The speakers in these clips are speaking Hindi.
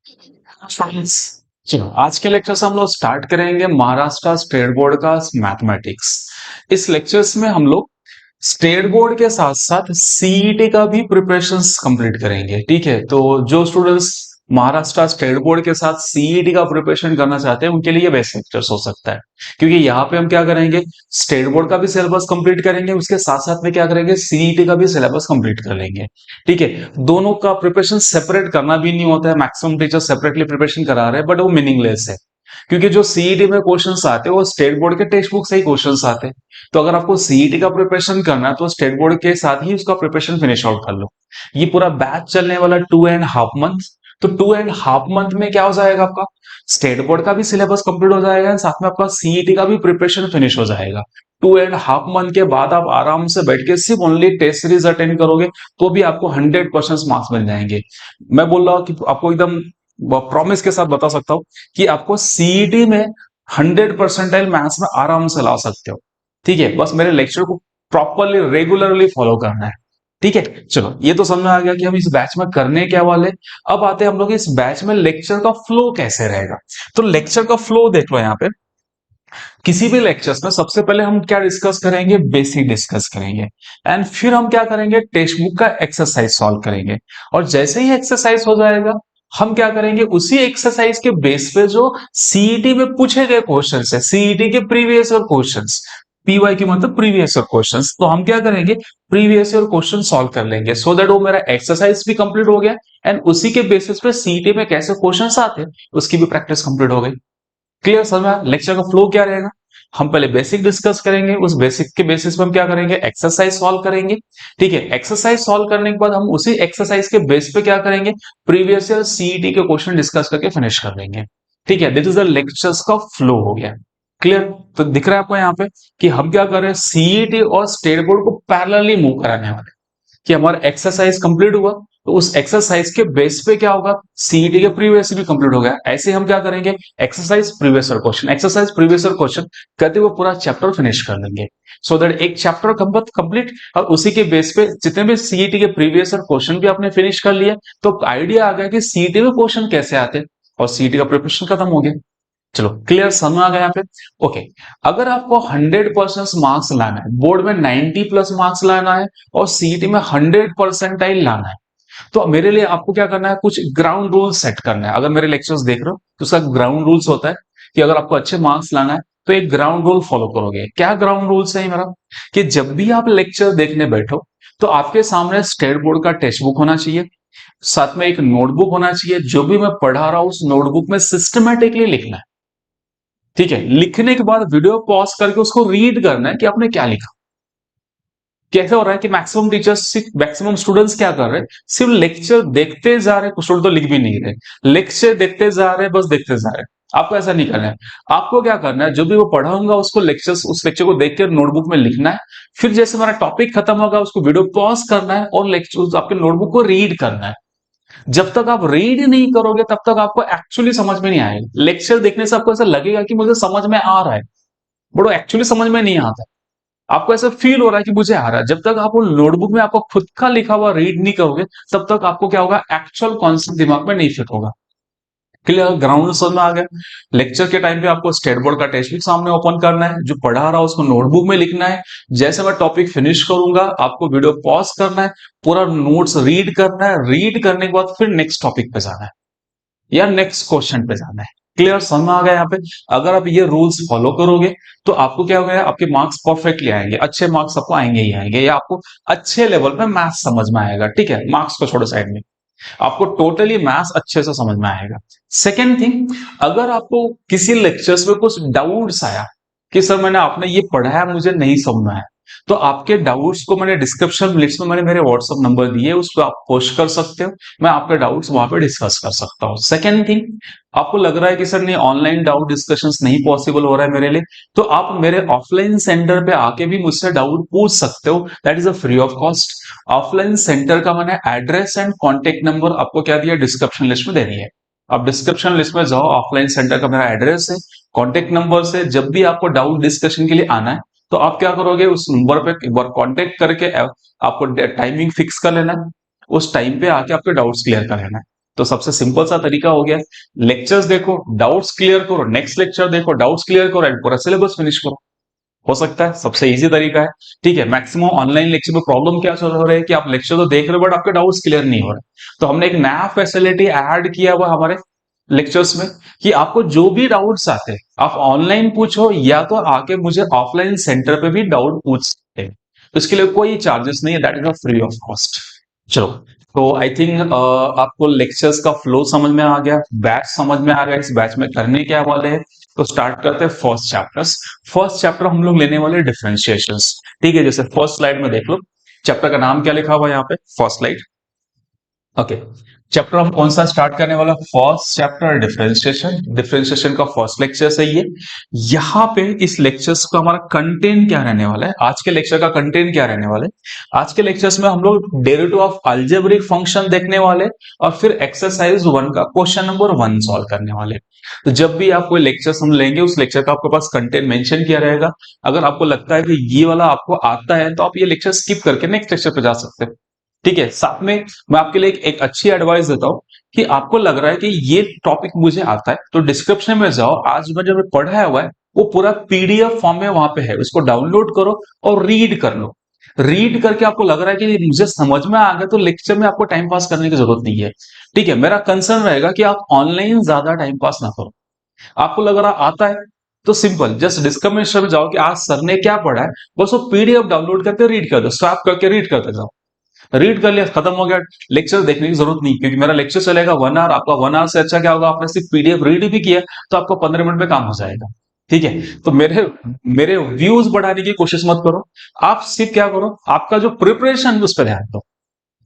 फ्रेंड्स, चलो आज के लेक्चर से हम लोग स्टार्ट करेंगे महाराष्ट्र स्टेट बोर्ड का मैथमेटिक्स। इस लेक्चर्स में हम लोग स्टेट बोर्ड के साथ साथ सीईटी का भी प्रिपरेशंस कंप्लीट करेंगे। ठीक है, तो जो स्टूडेंट्स महाराष्ट्र स्टेट बोर्ड के साथ सीईटी का प्रिपरेशन करना चाहते हैं उनके लिए बेस्ट लेक्चर्स हो सकता है, क्योंकि यहाँ पे हम क्या करेंगे, स्टेट बोर्ड का भी सिलेबस कंप्लीट करेंगे, उसके साथ साथ में क्या करेंगे, सीईटी का भी सिलेबस कंप्लीट कर लेंगे। ठीक है, दोनों का प्रिपरेशन सेपरेट करना भी नहीं होता है, मैक्सिमम टीचर सेपरेटली प्रिपरेशन करा रहे हैं, बट वो मीनिंगलेस है, क्योंकि जो सीईटी में क्वेश्चंस आते हैं वो स्टेट बोर्ड के टेक्स्ट बुक से ही क्वेश्चंस आते हैं। तो अगर आपको सीईटी का प्रिपरेशन करना है तो स्टेट बोर्ड के साथ ही उसका प्रिपरेशन फिनिश आउट कर लो। ये पूरा बैच चलने वाला 2.5 मंथ, तो 2.5 मंथ में क्या हो जाएगा, आपका स्टेट बोर्ड का भी सिलेबस कंप्लीट हो जाएगा, साथ में आपका सीईटी का भी प्रिपरेशन फिनिश हो जाएगा। 2.5 मंथ के बाद आप आराम से बैठ के सिर्फ ओनली टेस्ट सीरीज अटेंड करोगे तो भी आपको 100% मार्क्स मिल जाएंगे। मैं बोल रहा हूँ कि आपको एकदम प्रॉमिस के साथ बता सकता हूँ कि आपको सीईटी में 100% मैथ्स में आराम से ला सकते हो। ठीक है, बस मेरे लेक्चर को प्रॉपरली रेगुलरली फॉलो करना है। ठीक है, चलो ये तो समझ में आ गया कि हम इस बैच में करने क्या वाले। अब आते हैं हम लोग इस बैच में लेक्चर का फ्लो कैसे रहेगा। तो लेक्चर का फ्लो देख लो यहाँ पे, किसी भी लेक्चर्स में सबसे पहले हम क्या डिस्कस करेंगे, बेसिक डिस्कस करेंगे, एंड फिर हम क्या करेंगे, टेक्स्ट बुक का एक्सरसाइज सॉल्व करेंगे। और जैसे ही एक्सरसाइज हो जाएगा हम क्या करेंगे, उसी एक्सरसाइज के बेस पे जो सीईटी में पूछे गए क्वेश्चन है, सीईटी के प्रीवियस ईयर क्वेश्चंस, पीवाई की मतलब प्रीवियस ईयर क्वेश्चंस, तो हम क्या करेंगे, प्रीवियस ईयर क्वेश्चन सॉल्व कर लेंगे, सो दैट वो मेरा एक्सरसाइज भी कंप्लीट हो गया एंड उसी के बेसिस पे सीईटी में कैसे क्वेश्चंस आते हैं उसकी भी प्रैक्टिस कंप्लीट हो गई। क्लियर समझ में? लेक्चर का फ्लो क्या रहेगा, हम पहले बेसिक डिस्कस करेंगे, उस बेसिक के बेसिस पे हम क्या करेंगे, एक्सरसाइज सॉल्व करेंगे। ठीक है, एक्सरसाइज सॉल्व करने के बाद हम उसी एक्सरसाइज के बेस पे क्या करेंगे, प्रीवियस ईयर सीईटी के क्वेश्चन डिस्कस करके फिनिश कर लेंगे। ठीक है, दिस इज द लेक्चर्स का फ्लो हो गया। क्लियर? तो दिख रहा है आपको यहाँ पे कि हम क्या कर रहे हैं, सीईटी और स्टेट बोर्ड को पैरेलली मूव कराने वाले, कि हमारा एक्सरसाइज कंप्लीट हुआ तो उस एक्सरसाइज के बेस पे क्या होगा, सीईटी के प्रीवियस भी कंप्लीट हो गया, ऐसे हम क्या करेंगे, exercise previous question, exercise previous question करते हुए पूरा चैप्टर फिनिश कर लेंगे, सो दैट एक चैप्टर कंप्लीट, और उसी के बेस पे जितने भी सीईटी के प्रीवियस क्वेश्चन भी आपने फिनिश कर लिए, तो आइडिया आ गया कि सीईटी में क्वेश्चन कैसे आते हैं और सीईटी का प्रिपरेशन खत्म हो गया। चलो क्लियर, समझ आ गया यहाँ पे? ओके, अगर आपको 100% मार्क्स लाना है, बोर्ड में 90+ मार्क्स लाना है और सीईटी में 100% लाना है, तो मेरे लिए आपको क्या करना है, कुछ ग्राउंड रूल सेट करना है। अगर मेरे लेक्चर्स देख रहे हो तो उसका ग्राउंड रूल्स होता है कि अगर आपको अच्छे मार्क्स लाना है तो एक ग्राउंड रूल फॉलो करोगे। क्या ग्राउंड रूल्स है मेरा, कि जब भी आप लेक्चर देखने बैठो तो आपके सामने स्टेट बोर्ड का टेक्स्ट बुक होना चाहिए, साथ में एक नोटबुक होना चाहिए, जो भी मैं पढ़ा रहा हूं उस नोटबुक में सिस्टमेटिकली लिखना है। ठीक है, लिखने के बाद वीडियो पॉज करके उसको रीड करना है कि आपने क्या लिखा। कैसे हो रहा है कि मैक्सिमम टीचर्स, मैक्सिमम स्टूडेंट्स क्या कर रहे हैं, सिर्फ लेक्चर देखते जा रहे हैं, कुछ स्टूडेंट तो लिख भी नहीं रहे, लेक्चर देखते जा रहे हैं, बस देखते जा रहे हैं। आपको ऐसा नहीं करना है, आपको क्या करना है, जो भी वो पढ़ाऊंगा उसको लेक्चर्स, उस लेक्चर को देख कर नोटबुक में लिखना है, फिर जैसे हमारा टॉपिक खत्म होगा उसको वीडियो पॉज करना है और लेक्चर आपके नोटबुक को रीड करना है। जब तक आप रीड नहीं करोगे तब तक आपको एक्चुअली समझ में नहीं आएगा। लेक्चर देखने से आपको ऐसा लगेगा कि मुझे समझ में आ रहा है, बट एक्चुअली समझ में नहीं आता। आपको ऐसा फील हो रहा है कि मुझे आ रहा है, जब तक आप वो नोटबुक में आपको खुद का लिखा हुआ रीड नहीं करोगे तब तक आपको क्या होगा, एक्चुअल कॉन्सेप्ट दिमाग में नहीं फिट होगा। क्लियर? ग्राउंड समझ में आ गया। लेक्चर के टाइम पे आपको स्टेट बोर्ड का टेक्स्ट बुक सामने ओपन करना है, जो पढ़ा रहा है उसको नोटबुक में लिखना है, जैसे मैं टॉपिक फिनिश करूंगा आपको वीडियो पॉज करना है, पूरा नोट्स रीड करना है, रीड करने के बाद फिर नेक्स्ट टॉपिक पे जाना है या नेक्स्ट क्वेश्चन पे जाना है। क्लियर समझ में आ गया यहाँ पे? अगर आप ये रूल्स फॉलो करोगे तो आपको क्या होगा, आपके मार्क्स परफेक्टली आएंगे, अच्छे मार्क्स आपको आएंगे ही आएंगे, या आपको अच्छे लेवल पे मैथ्स समझ में आएगा। ठीक है, मार्क्स को छोड़ो साइड में, आपको टोटली मैथ्स अच्छे से समझ में आएगा। सेकेंड थिंग, अगर आपको किसी लेक्चर्स में कुछ डाउट्स आया कि सर मैंने आपने ये पढ़ा है मुझे नहीं समझ में आया, तो आपके डाउट्स को मैंने डिस्क्रिप्शन लिस्ट में मैंने मेरे व्हाट्सएप नंबर दिए, उस पर आप पोस्ट कर सकते हो, मैं आपके डाउट्स वहां पे डिस्कस कर सकता हूँ। सेकेंड थिंग, आपको लग रहा है कि सर नहीं ऑनलाइन डाउट डिस्कशंस नहीं पॉसिबल हो रहा है मेरे लिए, तो आप मेरे ऑफलाइन सेंटर पे आके भी मुझसे डाउट पूछ सकते हो, that is a free of cost. Offline centre का मैंने एड्रेस एंड कॉन्टेक्ट नंबर आपको क्या दिया, डिस्क्रिप्शन लिस्ट में दे दिया है। आप डिस्क्रिप्शन लिस्ट में जाओ, ऑफलाइन सेंटर का मेरा एड्रेस है, कॉन्टेक्ट नंबर से जब भी आपको डाउट डिस्कशन के लिए आना है तो आप क्या करोगे, उस नंबर पे एक बार कांटेक्ट करके आपको टाइमिंग फिक्स कर लेना है, उस टाइम पे आके आपके डाउट्स क्लियर कर लेना है। तो सबसे सिंपल सा तरीका हो गया, लेक्चर्स देखो, डाउट्स क्लियर करो, नेक्स्ट लेक्चर देखो, डाउट्स क्लियर करो एंड पूरा सिलेबस फिनिश करो। हो सकता है सबसे इजी तरीका है। ठीक है, मैक्सिमम ऑनलाइन लेक्चर में प्रॉब्लम क्या चल रहा है कि आप लेक्चर तो देख रहे हो बट आपके डाउट्स क्लियर नहीं हो रहे। तो हमने एक नया फैसिलिटी ऐड किया हुआ हमारे लेक्चर्स में कि आपको जो भी डाउट्स आते हैं आप ऑनलाइन पूछो या तो आके मुझे ऑफलाइन सेंटर पे भी डाउट पूछ सकते हैं। तो इसके लिए कोई चार्जेस नहीं है, that is free of cost. चलो, तो आई थिंक आपको लेक्चर्स का फ्लो समझ में आ गया, बैच समझ में आ गया, इस बैच में करने क्या वाले हैं। तो स्टार्ट करते हैं फर्स्ट चैप्टर्स। फर्स्ट चैप्टर हम लोग लेने वाले डिफरेंशिएशंस। ठीक है, जैसे फर्स्ट स्लाइड में देख लो, चैप्टर का नाम क्या लिखा हुआ है यहाँ पे, फर्स्ट स्लाइड। ओके, चैप्टर हम कौन सा स्टार्ट करने वाला, फर्स्ट चैप्टर डिफरेंशिएशन। डिफरेंशिएशन का फर्स्ट लेक्चर है ये। यहाँ पे इस लेक्चर्स का हमारा कंटेंट क्या रहने वाला है, आज के लेक्चर का कंटेंट क्या रहने वाला है। आज के लेक्चर्स में हम लोग डेरिवेटिव ऑफ अलजेब्रिक फंक्शन देखने वाले और फिर एक्सरसाइज 1 का क्वेश्चन नंबर 1 सॉल्व करने वाले। तो जब भी आप कोई लेक्चर हम लेंगे उस लेक्चर का आपके पास कंटेंट मेंशन किया रहेगा। अगर आपको लगता है कि ये वाला आपको आता है तो आप ये लेक्चर स्किप करके नेक्स्ट लेक्चर पे जा सकते हैं। ठीक है, साथ में मैं आपके लिए एक अच्छी एडवाइस देता हूं कि आपको लग रहा है कि ये टॉपिक मुझे आता है तो डिस्क्रिप्शन में जाओ, आज मैं जो पढ़ाया हुआ है वो पूरा पीडीएफ फॉर्म में वहां पे है, उसको डाउनलोड करो और रीड कर लो। रीड करके आपको लग रहा है कि मुझे समझ में आ गया तो लेक्चर में आपको टाइम पास करने की जरूरत नहीं है। ठीक है, मेरा कंसर्न रहेगा कि आप ऑनलाइन ज्यादा टाइम पास ना करो। आपको लग रहा आता है तो सिंपल जस्ट डिस्क्रिप्शन में जाओ कि आज सर ने क्या पढ़ा है, बस वो पीडीएफ डाउनलोड करके रीड कर दो, स्वैप करके रीड करते जाओ। रीड कर लिया, खत्म हो गया, लेक्चर देखने की जरूरत नहीं, क्योंकि मेरा लेक्चर चलेगा 1 आवर, आपका 1 आवर से अच्छा क्या होगा, आपने सिर्फ पीडीएफ रीड भी किया तो आपको 15 मिनट में काम हो जाएगा। ठीक है, तो मेरे मेरे व्यूज बढ़ाने की कोशिश मत करो, आप सिर्फ क्या करो, आपका जो प्रिपरेशन उस पर ध्यान दो।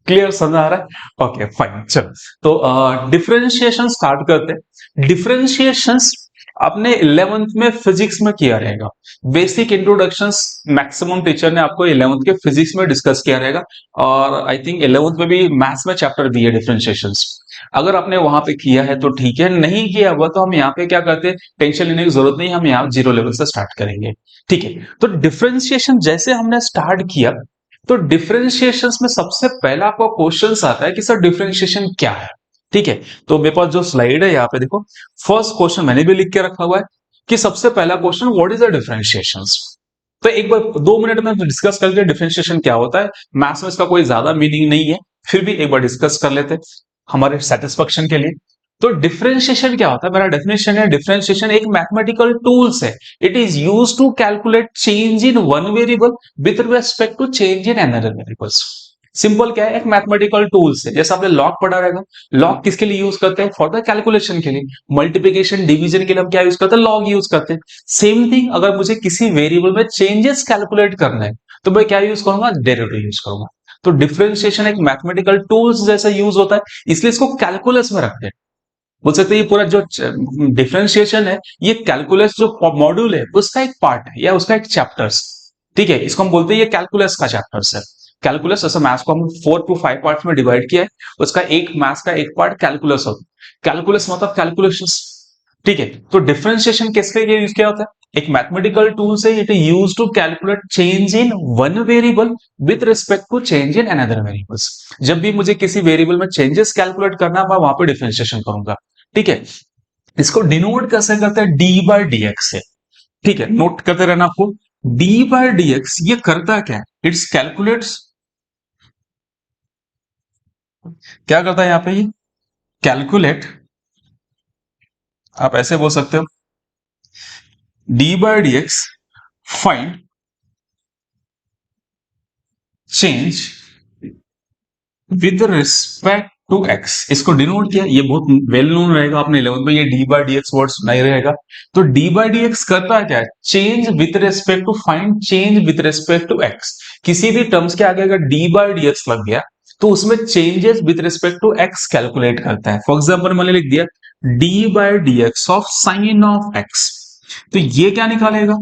क्लियर समझ आ रहा है, ओके फाइन। चलो, तो डिफरेंशिएशन स्टार्ट करते हैं। डिफरेंशिएशन आपने 11th में फिजिक्स में किया रहेगा, बेसिक इंट्रोडक्शंस मैक्सिमम टीचर ने आपको 11th के फिजिक्स में डिस्कस किया रहेगा। और आई थिंक 11th में भी मैथ्स में चैप्टर दिए डिफरेंशिएशंस। अगर आपने वहां पे किया है तो ठीक है, नहीं किया हुआ तो हम यहाँ पे क्या करते हैं, टेंशन लेने की जरूरत नहीं, हम यहाँ 0 लेवल से स्टार्ट करेंगे। ठीक है, तो डिफरेंशिएशन जैसे हमने स्टार्ट किया तो डिफरेंशिएशन में सबसे पहला आपको क्वेश्चन आता है कि सर डिफरेंशिएशन क्या है। ठीक है, तो मेरे पास जो स्लाइड है यहाँ पे देखो, फर्स्ट क्वेश्चन मैंने भी लिख के रखा हुआ है कि सबसे पहला question what is the differentiation. तो एक बार 2 मिनट में डिस्कस करके डिफरेंशिएशन क्या होता है, मैथ्स में इसका कोई ज्यादा मीनिंग नहीं है, फिर भी एक बार डिस्कस कर लेते हमारे सेटिस्फेक्शन के लिए। तो डिफरेंशिएशन क्या होता है, मेरा डेफिनेशन है, डिफरेंशिएशन एक मैथमेटिकल टूल्स है। It is used to calculate change in one variable with respect to change in another variables. Simple क्या है, एक मैथमेटिकल टूल्स है, जैसे आपने लॉग पढ़ा रहेगा। लॉग किसके लिए यूज करते हैं, फॉर द कैलकुलेशन के लिए। मल्टीप्लिकेशन डिवीजन के लिए हम क्या यूज करते हैं, लॉग यूज करते हैं। सेम थिंग अगर मुझे किसी वेरिएबल में चेंजेस कैलकुलेट करना है तो मैं क्या यूज करूंगा, डेरिवेटिव यूज करूंगा। तो डिफरेंशिएशन एक मैथमेटिकल टूल्स जैसा यूज होता है, इसलिए इसको कैलकुलस में रखते हैं। बोल सकते हैं ये पूरा जो डिफरेंशिएशन है ये कैलकुलस जो मॉड्यूल है उसका एक पार्ट है या उसका एक चैप्टर्स। ठीक है, इसको हम बोलते हैं ये कैलकुलस का चैप्टर्स है। कैलकुलस जैसे मैथ्स को हम 4 to 5 पार्ट्स में डिवाइड किया है, उसका एक मैथ्स का एक पार्ट कैलकुलस होता है। कैलकुलस मतलब कैलकुलेशंस। ठीक है, तो डिफरेंशिएशन किसके लिए यूज किया होता है, एक मैथमेटिकल टूल से, it is used to calculate change in one variable with respect to change in another variables. जब भी मुझे किसी वेरिएबल में चेंजेस कैलकुलेट करना मैं वहां पे डिफरेंशिएशन करूंगा। ठीक है, इसको डिनोट कैसे करते हैं, डी बाय डी एक्स से। ठीक है, नोट करते रहना आपको, डी बाय डी एक्स ये करता क्या है, इट्स कैलकुलेट्स, क्या करता है यहाँ पे ये कैलकुलेट, आप ऐसे बोल सकते हो, d by d x find change with respect to x. इसको डिनोट किया, ये बहुत वेल नोन रहेगा, आपने 11th में ये d by d x word सुना ही रहेगा। तो डी बाय डी एक्स करता है क्या है, change with respect to, find change with respect to x. किसी भी टर्म्स के आगे अगर डी बाय डी एक्स लग गया तो उसमें changes with respect to x calculate करता है। फॉर एग्जाम्पल मैंने लिख दिया d by d x of sine of x, तो ये क्या निकालेगा,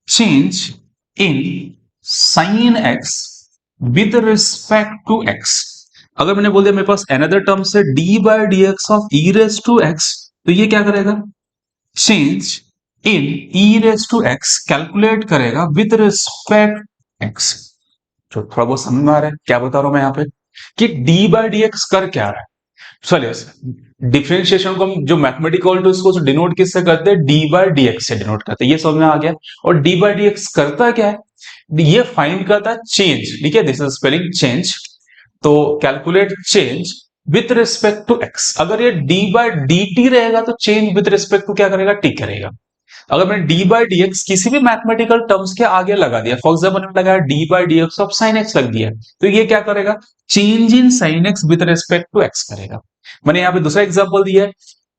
change in sine x with respect to x. अगर मैंने बोल दिया मेरे पास अनदर टर्म से d by d x of e raise to x, तो ये क्या करेगा, change in e raise to x calculate करेगा विद रिस्पेक्ट एक्स। तो थोड़ा बहुत समझ में आ रहा है क्या बता रहा हूं मैं यहाँ पे, कि डी बाय डी एक्स कर क्या रहा है, चलिए, डिफरेंशिएशन को हम जो मैथमेटिकल टू इसको डिनोट किससे करते हैं, डी बाय डी एक्स से डिनोट करते हैं, ये समझ में आ गया। और डी बाय डी एक्स करता क्या है, ये फाइंड करता है चेंज, ठीक है, दिस इज स्पेलिंग चेंज। तो calculate change with respect to x. अगर ये डी बाय डी टी रहेगा तो चेंज विथ रिस्पेक्ट टू क्या करेगा, टी करेगा। अगर मैंने डी बाई डी एक्स किसी भी मैथमेटिकल टर्म्स के आगे लगा दिया, फॉर एग्जाम्पल मैंने लगाया d by d x of sine x लग दिया, तो ये क्या करेगा, change in sine x with respect to x करेगा। मैंने यहाँ पे दूसरा एग्जाम्पल दिया है,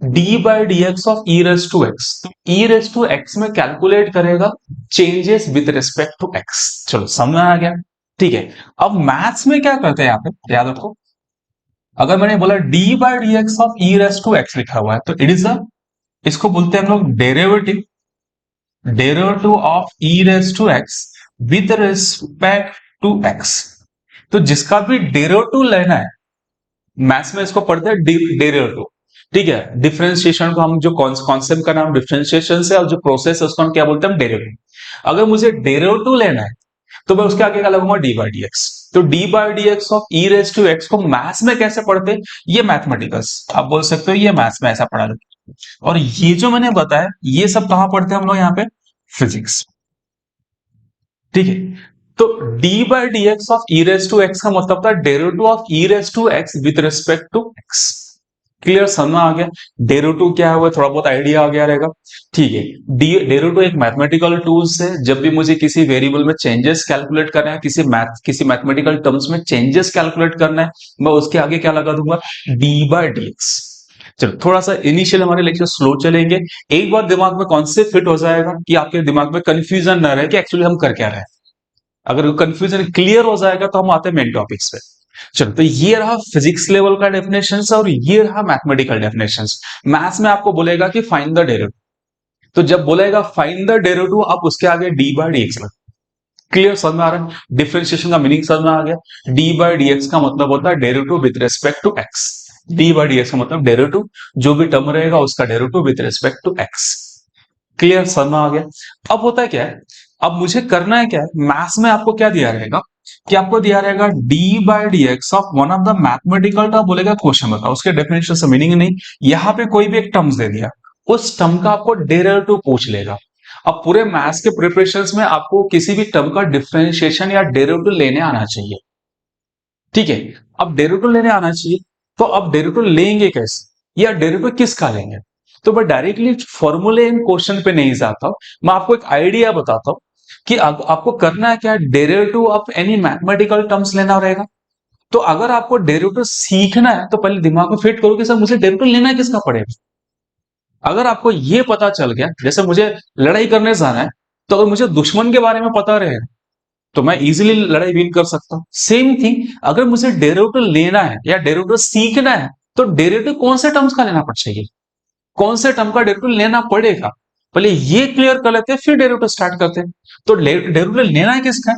d by d x of e raise to x, तो ई रेस टू एक्स में कैलकुलेट करेगा changes with respect to x. चलो समझ आ गया, ठीक है। अब मैथ्स में क्या करते हैं, यहाँ पे याद रखो, अगर मैंने बोला d by d x of e raise to x लिखा हुआ है, तो इट इज अ, इसको बोलते हैं हम लोग derivative, derivative of e raise to x with respect to x. तो जिसका भी डेरिवेटिव लेना है, मैथ्स में इसको पढ़ते हैं डेरिवेटिव, ठीक है। डिफरेंशिएशन को हम जो कॉन्सेप्ट का नाम डिफरेंशिएशन से, और जो प्रोसेस है उसको हम क्या बोलते हैं, डेरिवेटिव। अगर मुझे डेरिवेटिव लेना है तो मैं उसके आगे क्या लगूंगा, डी बाई डी एक्स। तो d by d x of e raise to x को मैथ्स में कैसे पढ़ते हैं, ये मैथमेटिकल्स आप बोल सकते हो, ये मैथ्स में ऐसा पढ़ा जाता है। और ये जो मैंने बताया ये सब कहां पढ़ते हैं हम लोग, यहाँ पे फिजिक्स, ठीक है। तो d by d x of e raise to x का मतलब था derivative of e raise to x with respect to x. Clear, समझ आ गया। डेरिवेटिव क्या है वो थोड़ा बहुत आइडिया आ गया रहेगा, ठीक है। डेरिवेटिव एक मैथमेटिकल टूल्स है, जब भी मुझे किसी वेरिएबल में चेंजेस कैलकुलेट करना है, किसी मैथमेटिकल टर्म्स में चेंजेस कैलकुलेट करना है, मैं उसके आगे क्या लगा दूंगा, डी बाई डी एक्स। चलो थोड़ा सा इनिशियल हमारे लेक्चर स्लो चलेंगे, एक बार दिमाग में कॉन्सेप्ट फिट हो जाएगा कि आपके दिमाग में कंफ्यूजन ना रहे कि एक्चुअली हम कर क्या रहे हैं। अगर कंफ्यूजन क्लियर हो जाएगा तो हम आते हैं मेन टॉपिक्स पे। चलो, तो ये रहा फिजिक्स लेवल का डेफिनेशन और ये रहा मैथमेटिकल डेफिनेशन। मैथ्स में आपको बोलेगा कि फाइंड द डेरिवेटिव, तो जब बोलेगा फाइंड द डेरिवेटिव आप उसके आगे D by d x. Clear, समझ में आ रहा है, डिफरेंशिएशन का मीनिंग समझ में आ गया। डी बाई डी एक्स का मतलब होता है derivative with respect to x. D by d x का मतलब डेरिवेटिव, जो भी टर्म रहेगा उसका derivative with respect to x. Clear, समझ में आ गया। अब होता है क्या है, अब मुझे करना है क्या है, मैथ्स में आपको क्या दिया रहेगा, कि आपको दिया रहेगा D by d x of one of the mathematical term, बोलेगा क्वेश्चन बताओ, उसके डेफिनेशन से मीनिंग नहीं, यहाँ पे कोई भी एक टर्म्स दे दिया, उस टर्म का आपको डेरिवेटिव पूछ लेगा। अब पूरे मैथ्स के प्रिपरेशंस में आपको किसी भी टर्म का डिफरेंशिएशन या डेरिवेटिव लेने आना चाहिए, ठीक है। अब डेरिवेटिव लेने आना चाहिए, तो अब डेरिवेटिव लेंगे कैसे, या डेरिवेटिव किसका लेंगे, तो मैं डायरेक्टली फॉर्मूले इन क्वेश्चन पे नहीं जाता हूं, मैं आपको एक आइडिया बताता हूं कि आपको करना है क्या, derivative of any mathematical terms लेना रहेगा। तो अगर आपको डेरिवेटिव सीखना है तो पहले दिमाग में फिट करो कि सर मुझे डेरिवेटिव लेना किसका पड़ेगा। अगर आपको ये पता चल गया, जैसे मुझे लड़ाई करने जाना है, तो अगर मुझे दुश्मन के बारे में पता रहे तो मैं इजीली लड़ाई विन कर सकता हूं। सेम थिंग, अगर मुझे डेरिवेटिव लेना है या डेरिवेटिव सीखना है, तो डेरिवेटिव कौन से टर्म्स का लेना पड़ चाहिए, कौन से टर्म का डेरिवेटिव लेना पड़ेगा, पहले ये क्लियर कर लेते हैं फिर डेरिवेटिव स्टार्ट करते हैं। तो डेरिवेटिव लेना है किसका,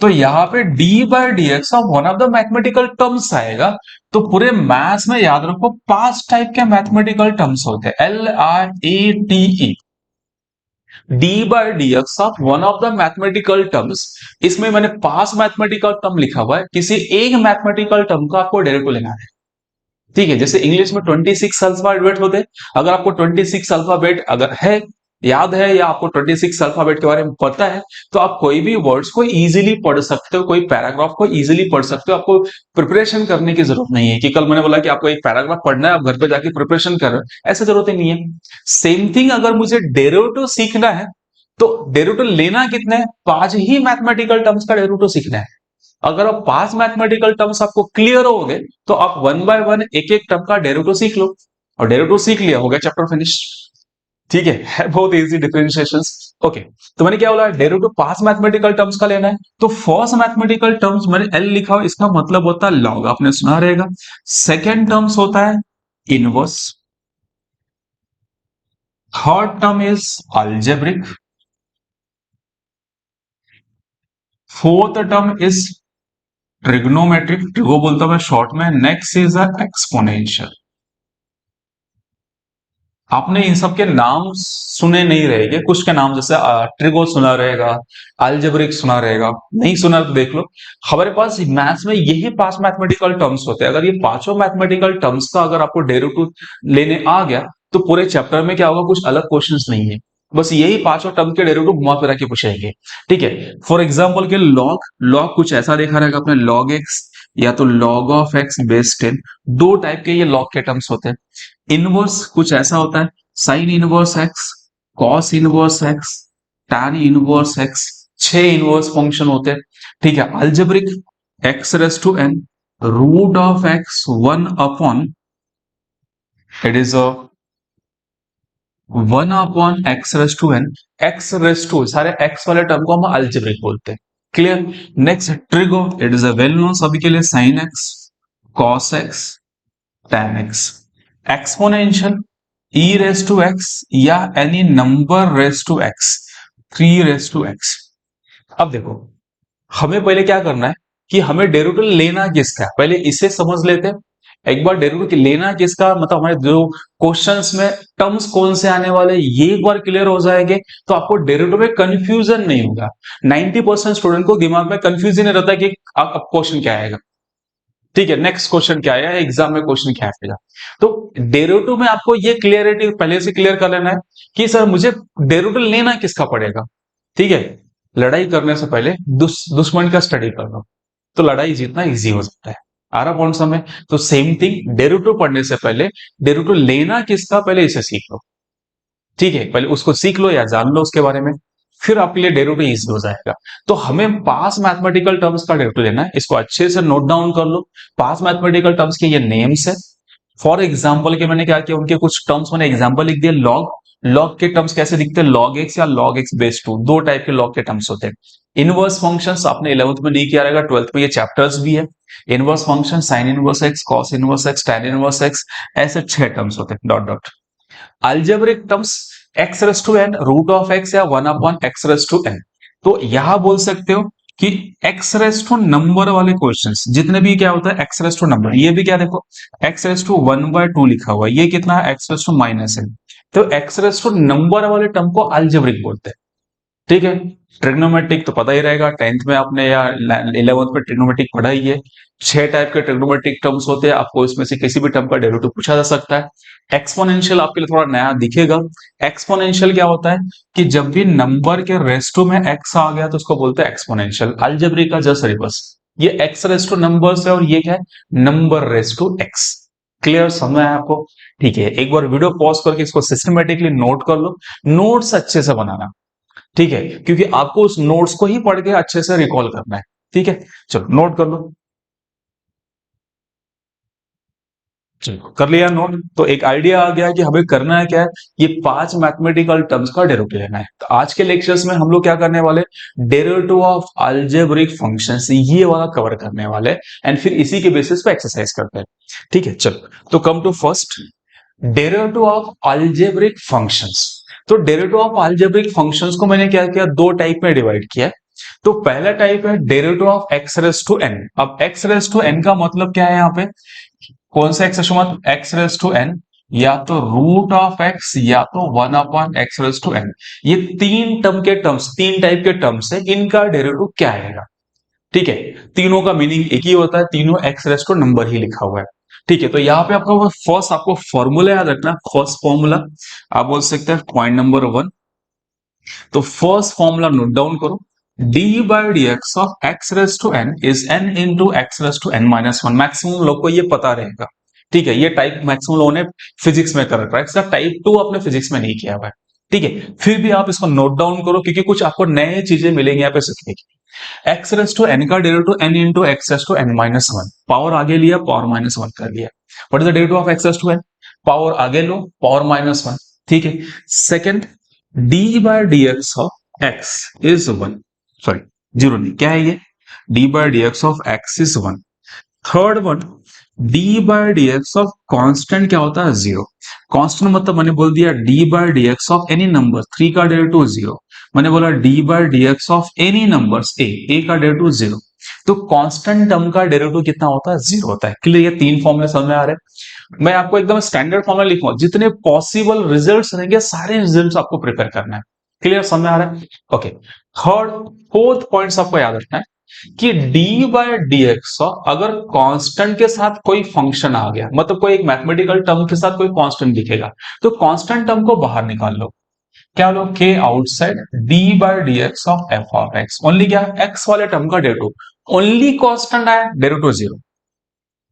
तो यहाँ पे d by d x of one of the mathematical terms आएगा। तो पूरे मैथ्स में याद रखो 5 टाइप के मैथमेटिकल टर्म्स होते हैं, LIATE, D by d x of one of the mathematical terms. इसमें मैंने 5 मैथमेटिकल टर्म लिखा हुआ है, किसी एक मैथमेटिकल टर्म का आपको डेरिवेटिव लेना है, ठीक है। जैसे इंग्लिश में 26 अल्फाबेट होते हैं, अगर आपको 26 अल्फाबेट अगर है, याद है, या आपको 26 अल्फाबेट के बारे में पता है, तो आप कोई भी वर्ड्स को इजीली पढ़ सकते हो, कोई पैराग्राफ को इजीली पढ़ सकते हो। आपको प्रिपरेशन करने की जरूरत नहीं है कि कल मैंने बोला कि आपको एक पैराग्राफ पढ़ना है, आप घर पे जाके प्रिपरेशन कर रहे हो, ऐसा जरूरत ही नहीं है। सेम थिंग, अगर मुझे डेरिवेटिव सीखना है तो डेरिवेटिव लेना कितने हैं, 5 ही मैथमेटिकल टर्म्स का डेरिवेटिव सीखना है। अगर आप 5 मैथमेटिकल टर्म्स आपको क्लियर हो गए तो आप वन बाय वन एक एक टर्म का डेरिवेटिव सीख लो, और डेरिवेटिव सीख लिया, हो गया चैप्टर फिनिश, ठीक है। बहुत इजी डिफरेंशिएशंस। ओके, तो मैंने क्या बोला, डेरिवेटिव 5 मैथमेटिकल टर्म्स का लेना है। तो फर्स्ट मैथमेटिकल टर्म्स मैंने एल लिखा हो, इसका मतलब होता है लॉग, आपने सुना रहेगा। सेकेंड टर्म्स होता है inverse, third term is algebraic, fourth term is trigonometric, trigo बोलता हूं मैं शॉर्ट में, नेक्स्ट इज एक्सपोनेंशियल। आपने इन सब के नाम सुने नहीं रहेंगे, कुछ के नाम जैसे ट्रिगो सुना रहेगा, अलजेब्रिक सुना रहेगा, नहीं सुना तो देख लो। हमारे पास मैथ्स में यही 5 मैथमेटिकल टर्म्स होते हैं। अगर ये पांचों मैथमेटिकल टर्म्स का अगर आपको डेरिवेटिव लेने आ गया तो पूरे चैप्टर में क्या होगा, कुछ अलग क्वेश्चंस नहीं है, बस यही पांचों टर्म के डेरिवेटिव घुमा फिरा के पूछेंगे। ठीक है, फॉर एग्जाम्पल के लॉग, लॉग कुछ ऐसा देखा रहेगा आपने, लॉग एक्स या तो लॉग ऑफ एक्स बेस 10, दो टाइप के ये लॉग के टर्म्स होते हैं। इनवर्स कुछ ऐसा होता है, sine inverse x, cos inverse x, tan inverse x, 6 inverse function होते हैं। ठीक है, algebraic x raise to n root of x 1 upon, it is a 1 upon x raise to n, x raise to सारे एक्स वाले टर्म को हम अलजेब्रिक बोलते हैं। Clear. Next trigo, it is a well known सभी के लिए, sine x, cos x, tan x। Exponential e race to x या any number raise to x, 3 raise to x। अब देखो, हमें पहले क्या करना है कि हमें डेरिवेटिव लेना किसका है, पहले इसे समझ लेते हैं। एक बार डेरिवेटिव लेना किसका मतलब हमारे जो क्वेश्चंस में टर्म्स कौन से आने वाले ये एक बार क्लियर हो जाएंगे तो आपको डेरिवेटिव में कंफ्यूजन नहीं होगा। 90% स्टूडेंट को दिमाग में कंफ्यूजन रहता है कि अब क्वेश्चन क्या आएगा। ठीक है, नेक्स्ट क्वेश्चन क्या आया, एग्जाम में क्वेश्चन क्या आएगा। तो डेरिवेटिव में आपको ये क्लियरिटी पहले से क्लियर कर लेना है कि सर मुझे डेरिवेटिव लेना किसका पड़ेगा। ठीक है, लड़ाई करने से पहले दुश्मन का स्टडी कर लो तो लड़ाई जीतना इजी हो सकता है। आ रहा पॉइंट समय, तो सेम थिंग डेरिवेटिव पढ़ने से पहले डेरिवेटिव लेना किसका पहले इसे सीख लो। ठीक है, पहले उसको सीख लो या जान लो उसके बारे में, फिर आपके लिए डेरिवेटिव इजी हो जाएगा। तो हमें 5 मैथमेटिकल टर्म्स का डेरिवेटिव लेना है, इसको अच्छे से नोट डाउन कर लो। 5 मैथमेटिकल टर्म्स के ये नेम्स है। फॉर एग्जाम्पल के मैंने क्या किया, उनके कुछ टर्म्स मैंने एग्जाम्पल लिख दिया। लॉग, लॉग के टर्म्स कैसे दिखते हैं, लॉग एक्स या लॉग एक्स बेस 2, दो टाइप के लॉग के टर्म्स होते हैं। इनवर्स फंक्शंस आपने 11th में नहीं किया रहेगा, 12th में ये चैप्टर्स भी है। Inverse function, sine inverse x, cos inverse x, tan inverse x, ऐसे 6 टर्म्स होते हैं, dot dot. Algebraic terms, x raise to n, root of x या 1 upon x raise to n. तो यहां बोल सकते हो कि एक्स रेस टू नंबर वाले क्वेश्चंस जितने भी क्या होता है एक्स रेस टू नंबर, ये भी क्या देखो एक्स रेस टू 1/2 लिखा हुआ है, ये कितना है एक्स रेस टू माइनस है। तो एक्स रेस टू नंबर वाले टर्म को अलजेब्रिक बोलते हैं। ठीक है, ट्रिग्नोमेट्रिक तो पता ही रहेगा, 10th में आपने या 11th में ट्रिग्नोमेट्रिक पढ़ा ही है। 6 टाइप के ट्रिग्नोमेट्रिक टर्म्स होते हैं, आपको इसमें से किसी भी टर्म का डेरिवेटिव पूछा जा सकता है। एक्सपोनेंशियल आपके लिए थोड़ा नया दिखेगा। एक्सपोनेंशियल क्या होता है कि जब भी नंबर के रेस्टो में एक्स आ गया तो उसको बोलते हैं एक्सपोनेंशियल। अलजेब्रिक का जस्ट रिवर्स, ये एक्स रेस्टो नंबर्स है और ये क्या है नंबर रेस्टो एक्स। क्लियर समझ में आया आपको। ठीक है, एक बार वीडियो पॉज करके इसको सिस्टमेटिकली नोट कर लो, नोट्स अच्छे से बनाना। ठीक है, क्योंकि आपको उस नोट्स को ही पढ़ के अच्छे से रिकॉल करना है। ठीक है, चलो नोट कर लो। चलो कर लिया नोट, तो एक आइडिया आ गया कि हमें करना है क्या है, ये 5 मैथमेटिकल टर्म्स का डेरिवेटिव लेना है। तो आज के लेक्चर्स में हम लोग क्या करने वाले, डेरिवेटिव ऑफ अलजेब्रिक फंक्शंस ये वाला कवर करने वाले, एंड फिर इसी के बेसिस पे एक्सरसाइज करते हैं। ठीक है, चलो तो come to first, derivative of algebraic functions. तो डेरिवेटिव ऑफ अलजेब्रिक फंक्शंस को मैंने क्या किया, दो टाइप में डिवाइड किया। तो पहला टाइप है derivative of x raise to n. अब एक्स रेस टू एन का मतलब क्या है, यहाँ पे कौन सा एक्स मतलब एक्स रेस टू एन, या तो रूट ऑफ एक्स या तो 1 upon x raise to n. ये तीन टर्म के टर्म्स, तीन टाइप के टर्म्स है, इनका डेरिवेटिव क्या आएगा। ठीक है, तीनों का मीनिंग एक ही होता है, तीनों एक्स रेस टू नंबर ही लिखा हुआ है। ठीक है, तो यहाँ पे आपका फर्स्ट आपको फॉर्मूला याद रखना, फर्स्ट फॉर्मूला आप बोल सकते हैं पॉइंट नंबर 1। तो फर्स्ट फॉर्मूला नोट डाउन करो, d by dx of x raised to n is n into x raised to n minus 1। Maximum लोग को ये पता रहेगा। ठीक है, ये टाइप मैक्सिमम लोगों ने फिजिक्स में कर रखा है, इसका टाइप 2 आपने फिजिक्स में नहीं किया हुआ है। ठीक है, फिर भी आप इसको नोट डाउन करो क्योंकि कुछ आपको नए चीजें मिलेंगी यहाँ पे सीखने की। x रेस टू n का derivative n into x raise to n minus 1, power आगे लिया पावर माइनस 1 कर दिया। What is the derivative of x raise to n, power आगे लो पावर माइनस 1। ठीक है, second d by dx of x is 1, sorry 0 नहीं, क्या है ये d by dx of x is 1। Third one, d by dx of constant क्या होता है 0। कांस्टेंट मतलब मैंने बोल दिया d by dx of any number, 3 का डेरिवेटिव 0। मैंने बोला d by dx of any numbers a का डेरिवेटिव 0। तो कांस्टेंट टर्म का डेरिवेटिव कितना होता है? 0 होता है। क्लियर? ये 3 फॉर्मूले समझ में आ रहे हैं। मैं आपको एकदम स्टैंडर्ड फॉर्मूला लिखूंगा, जितने पॉसिबल रिजल्ट्स रहेंगे सारे रिजल्ट्स आपको प्रिपेयर करना है। क्लियर? समझ में आ रहा है? ओके। थर्ड फोर्थ पॉइंट्स आपको याद रखना है कि डी बाय डी एक्स, अगर कांस्टेंट के साथ कोई फंक्शन आ गया, मतलब कोई एक मैथमेटिकल टर्म के साथ कोई कांस्टेंट दिखेगा, तो कांस्टेंट टर्म को बाहर निकाल लो। क्या लो? K outside d by d x of f of x. Only क्या? एक्स वाले टर्म का डेरिवेटिव। ओनली कांस्टेंट आया, डेरिवेटिव 0।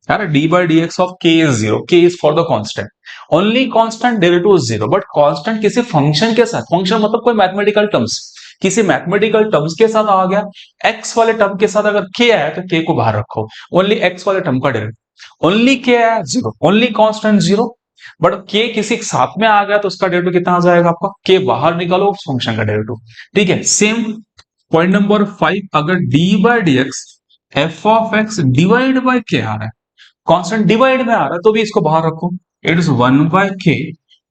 यार d by d x of k is 0, k is for the constant, only constant, derivative 0। But constant किसी फंक्शन के साथ, फंक्शन मतलब कोई मैथमेटिकल टर्म्स, किसी मैथमेटिकल टर्म्स के साथ आ गया, एक्स वाले टर्म के साथ अगर के आया तो के को बाहर रखो, ओनली एक्स वाले टर्म का डेरिवेटिव। ओनली के आया 0, ओनली कांस्टेंट 0। बट के किसी के साथ में आ गया तो उसका डेरिवेटिव कितना आ जाएगा आपका? के बाहर निकालो उस फंक्शन का डेरिवेटिव। ठीक है? सेम पॉइंट नंबर 5, अगर d by d x f of x divide by k आ रहा है, कांस्टेंट डिवाइड में आ रहा है, तो भी इसको बाहर रखो। It is 1 by k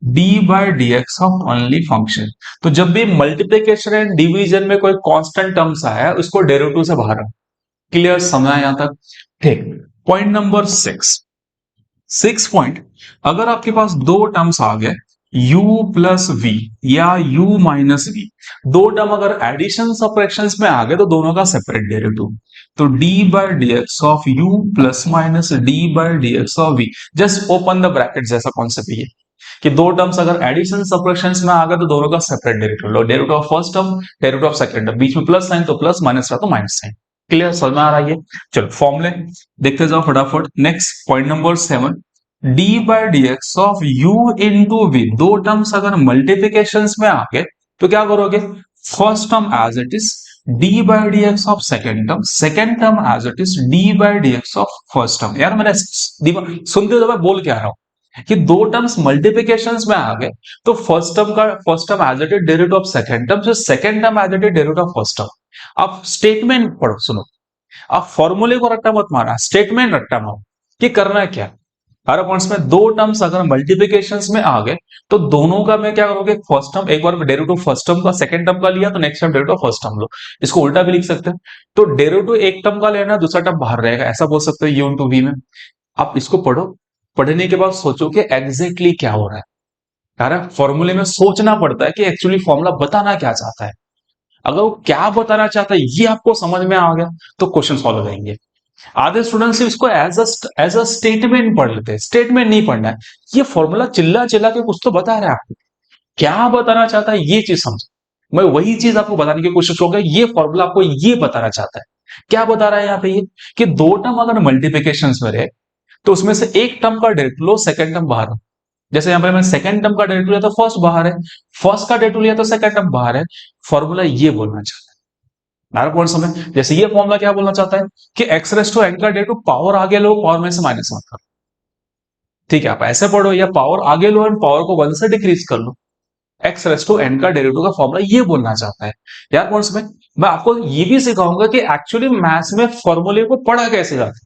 d by d x of only function. तो जब भी मल्टीप्लीकेशन एंड डिवीजन में कोई कांस्टेंट टर्म्स आया, उसको डेरिवेटिव से बाहर रखो। क्लियर? समझ आया यहां तक? ठीक। पॉइंट नंबर 6 पॉइंट, अगर आपके पास दो टर्म्स आ गए u प्लस वी या u माइनस वी, दो टर्म अगर एडिशन सबट्रैक्शन में आ गए तो दोनों का सेपरेट डेरिवेटिव। तो d by d x of u plus minus d by d x of v, just open the bracket जैसा कॉन्सेप्ट है ये, कि दो टर्म्स अगर एडिशन सबट्रैक्शन में आ गए तो दोनों का सेपरेट डेरिवेटिव लो। Derivative of first term, derivative of second term, बीच में प्लस साइन तो प्लस, माइनस रहा तो माइनस साइन। क्लियर? समझ में आ रहा है ये? चलो फॉर्मूले देखते जाओ फटाफट। Next point number 7, d by d x of u into v, दो टर्म्स अगर मल्टीप्लीकेशन में आ गए तो क्या करोगे? First term as it is d by d x of second term, second term as it is d by d x of first term. यार मैंने सुनते हुए बोल क्या रहा हूं कि दो टर्म्स मल्टीप्लीकेशन में आ गए तो first term as it is derivative of second term, second term as it is derivative of first term. अब स्टेटमेंट पढ़ो, सुनो, आप फॉर्मूले को रट्टा मत मारा, स्टेटमेंट रट्टा मारो कि करना है क्या। हर पॉइंट्स में दो टर्म्स अगर मल्टीप्लिकेशन में आ गए तो दोनों का मैं क्या करोगे? फर्स्ट टर्म, एक बार डेरिवेटिव फर्स्ट टर्म का सेकंड टर्म का लिया तो next term derivative first term लो। इसको उल्टा भी लिख सकते हैं, तो डेरिवेटिव एक टर्म का लेना, दूसरा टर्म बाहर रहेगा, ऐसा बोल सकते हैं यू इंटू वी में। आप इसको पढ़ो, पढ़ने के बाद सोचो कि एग्जैक्टली क्या हो रहा है। यार फॉर्मूले में सोचना पड़ता है कि एक्चुअली फॉर्मूला बताना क्या चाहता है। अगर वो क्या बताना चाहता है ये आपको समझ में आ गया तो क्वेश्चन सॉल्व हो जाएंगे। आधे स्टूडेंट्स इसको एज अ स्टेटमेंट पढ़ लेते हैं, स्टेटमेंट नहीं पढ़ना है। ये फॉर्मूला चिल्ला चिल्ला के कुछ तो बता रहा है आपको, क्या बताना चाहता है ये चीज समझो। मैं वही चीज आपको बताने की कोशिश करूंगा, ये फॉर्मूला आपको ये बताना चाहता है। क्या बता रहा है यहाँ पे ये, कि दो टर्म अगर मल्टीप्लिकेशन में रहे तो उसमें से एक टर्म का डेरिवेटिव लो, सेकंड टर्म बाहर हो। जैसे यहाँ पे मैं सेकंड टर्म का डेरिवेटिव लिया तो फर्स्ट बाहर है, फर्स्ट का डेरिवेटिव लिया तो सेकंड टर्म बाहर है। फॉर्मूला ये बोलना चाहता है। कौन समय जैसे ये फॉर्मूला क्या बोलना चाहता है कि एक्स रेस टू एन का डेरिवेटिव पावर आगे लो, पावर में से माइनस मत करो। ठीक है? आप ऐसे पढ़ो, या पावर आगे लो एंड पावर को 1 से डिक्रीज कर लो। एक्स रेस टू एन का डेरिवेटिव का फॉर्मूला ये बोलना चाहता है। यार कौन समय मैं आपको ये भी सिखाऊंगा कि एक्चुअली मैथ्स में फॉर्मूले को पढ़ा कैसे जाता है।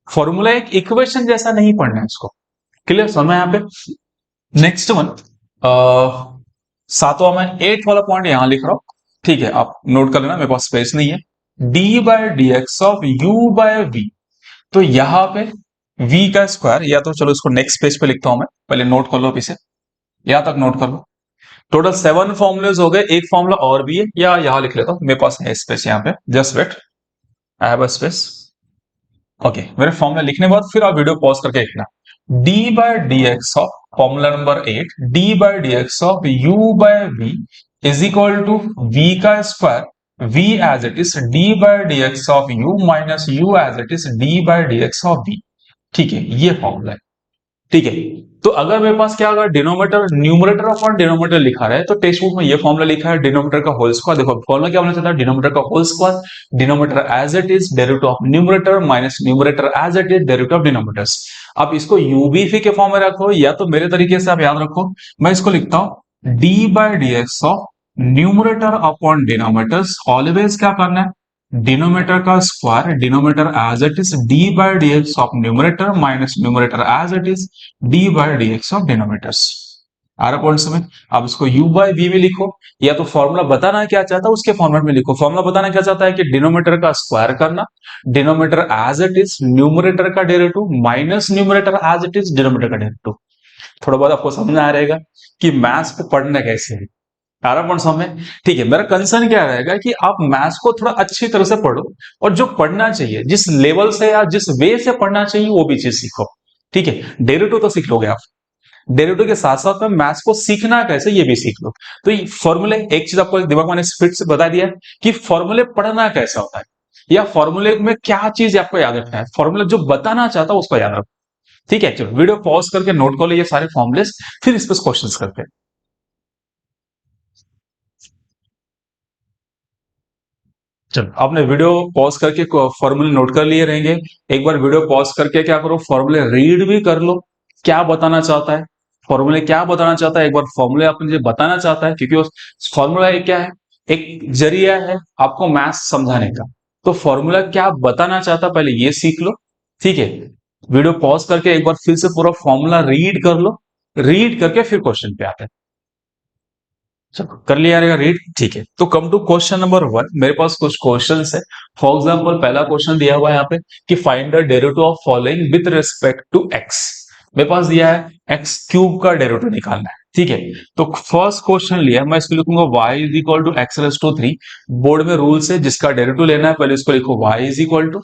फॉर्मूला एक इक्वेशन जैसा नहीं पढ़ना है इसको। क्लियर? समय यहाँ पे नेक्स्ट वन, सातवां में 8 वाला पॉइंट यहां लिख रहा हूं। ठीक है? आप नोट कर लेना, मेरे पास स्पेस नहीं है। D by d x of u by v, तो यहां पे v का स्क्वायर, या तो चलो इसको नेक्स्ट पेज पे लिखता हूं मैं, पहले नोट कर लो, पीछे यहां तक नोट कर लो। टोटल 7 फॉर्मुलेज हो गए, एक फॉर्मूला और भी है, या यहां लिख लेता हूं, मेरे पास है स्पेस यहां पे, just wait, I have a space. Okay, मेरे फॉर्मूला लिखने के बाद फिर आप वीडियो पॉज करके लिखना। D by d x of formula number 8, d by d x of u by v is equal to v का square, v as it is d by d x of u minus u as it is d by d x of v। ठीक है? ये फॉर्मूला है। ठीक है? तो अगर मेरे पास क्या, अगर डिनोमिनेटर न्यूमरेटर अपॉन डिनोमिनेटर लिखा है तो टेक्स्ट बुक में ये फॉर्मूला लिखा है डिनोमिनेटर का होल स्क्वायर। देखो फॉर्मूला क्या होना चाहता है, डिनोमिनेटर का whole square, denominator as it is derivative of numerator minus numerator as it is derivative of denominators. आप इसको यूबीवी के फॉर्म में रखो, या तो मेरे तरीके से आप याद रखो, मैं इसको लिखता हूं d by d x of numerator upon denominators, always क्या करना है, डिनोमिनेटर का square, denominator as it is d by d x of numerator minus numerator as it is d by d x of denominators. आ रहा पॉइंट समझ। अब इसको u बाय v में लिखो, या तो फॉर्मूला बताना क्या चाहता है उसके फॉर्मेट में लिखो। फॉर्मूला बताना क्या चाहता है कि डिनोमिनेटर का स्क्वायर करना, denominator as it is, numerator का derivative minus numerator as it is denominator का डेरिवेटिव। थोड़ा बहुत आपको समझ आ रहेगा कि मैथ्स को पढ़ना कैसे है। आ रहा पॉइंट समझ में। ठीक है, मेरा कंसर्न क्या रहेगा कि आप मैथ्स को थोड़ा अच्छी तरह से पढ़ो, और जो पढ़ना चाहिए, जिस लेवल से या जिस वे से पढ़ना चाहिए वो भी चीज सीखो। ठीक है, डेरिवेटिव तो सीख लोगे आप, डेरिवेटिव के साथ साथ में मैथ्स को सीखना कैसे ये भी सीख लो। तो ये फॉर्मूले, एक चीज आपको दिमाग में फिट से बता दिया कि फॉर्मूले पढ़ना कैसा होता है, या फॉर्मूले में क्या चीज आपको याद रखना है, फॉर्मूला जो बताना चाहता है उसको याद रखो। ठीक है, चलो वीडियो पॉज करके नोट कर लो ये सारे फॉर्मूलेस, फिर इस पर क्वेश्चन करते हैं। चलो आपने वीडियो पॉज करके फॉर्मूले नोट कर लिए रहेंगे। एक बार वीडियो पॉज करके क्या करो, फॉर्मूले रीड भी कर लो, क्या बताना चाहता है, फॉर्मूले क्या बताना चाहता है। एक बार फॉर्मूले आपने जो बताना चाहता है, क्योंकि उस फॉर्मूला एक क्या है, एक जरिया है आपको मैथ्स समझाने का। तो फॉर्मूला क्या बताना चाहता है पहले ये सीख लो। ठीक है, वीडियो पॉज करके एक बार फिर से पूरा फॉर्मूला रीड कर लो, रीड करके फिर क्वेश्चन पे आते हैं। चलो कर लिया रहेगा रीड। ठीक है, तो कम टू क्वेश्चन नंबर 1। मेरे पास कुछ क्वेश्चन है। फॉर एग्जाम्पल पहला क्वेश्चन दिया हुआ है यहाँ पे कि find the derivative of following with respect to x. मेरे पास दिया है एक्स क्यूब का डेरिवेटिव निकालना है। ठीक है, तो फर्स्ट क्वेश्चन लिया है, मैं इसको लिखूंगा y is equal to x raise to 3। Board में रूल से जिसका डेरिवेटिव लेना है पहले इसको लिखो y इज इक्वल टू,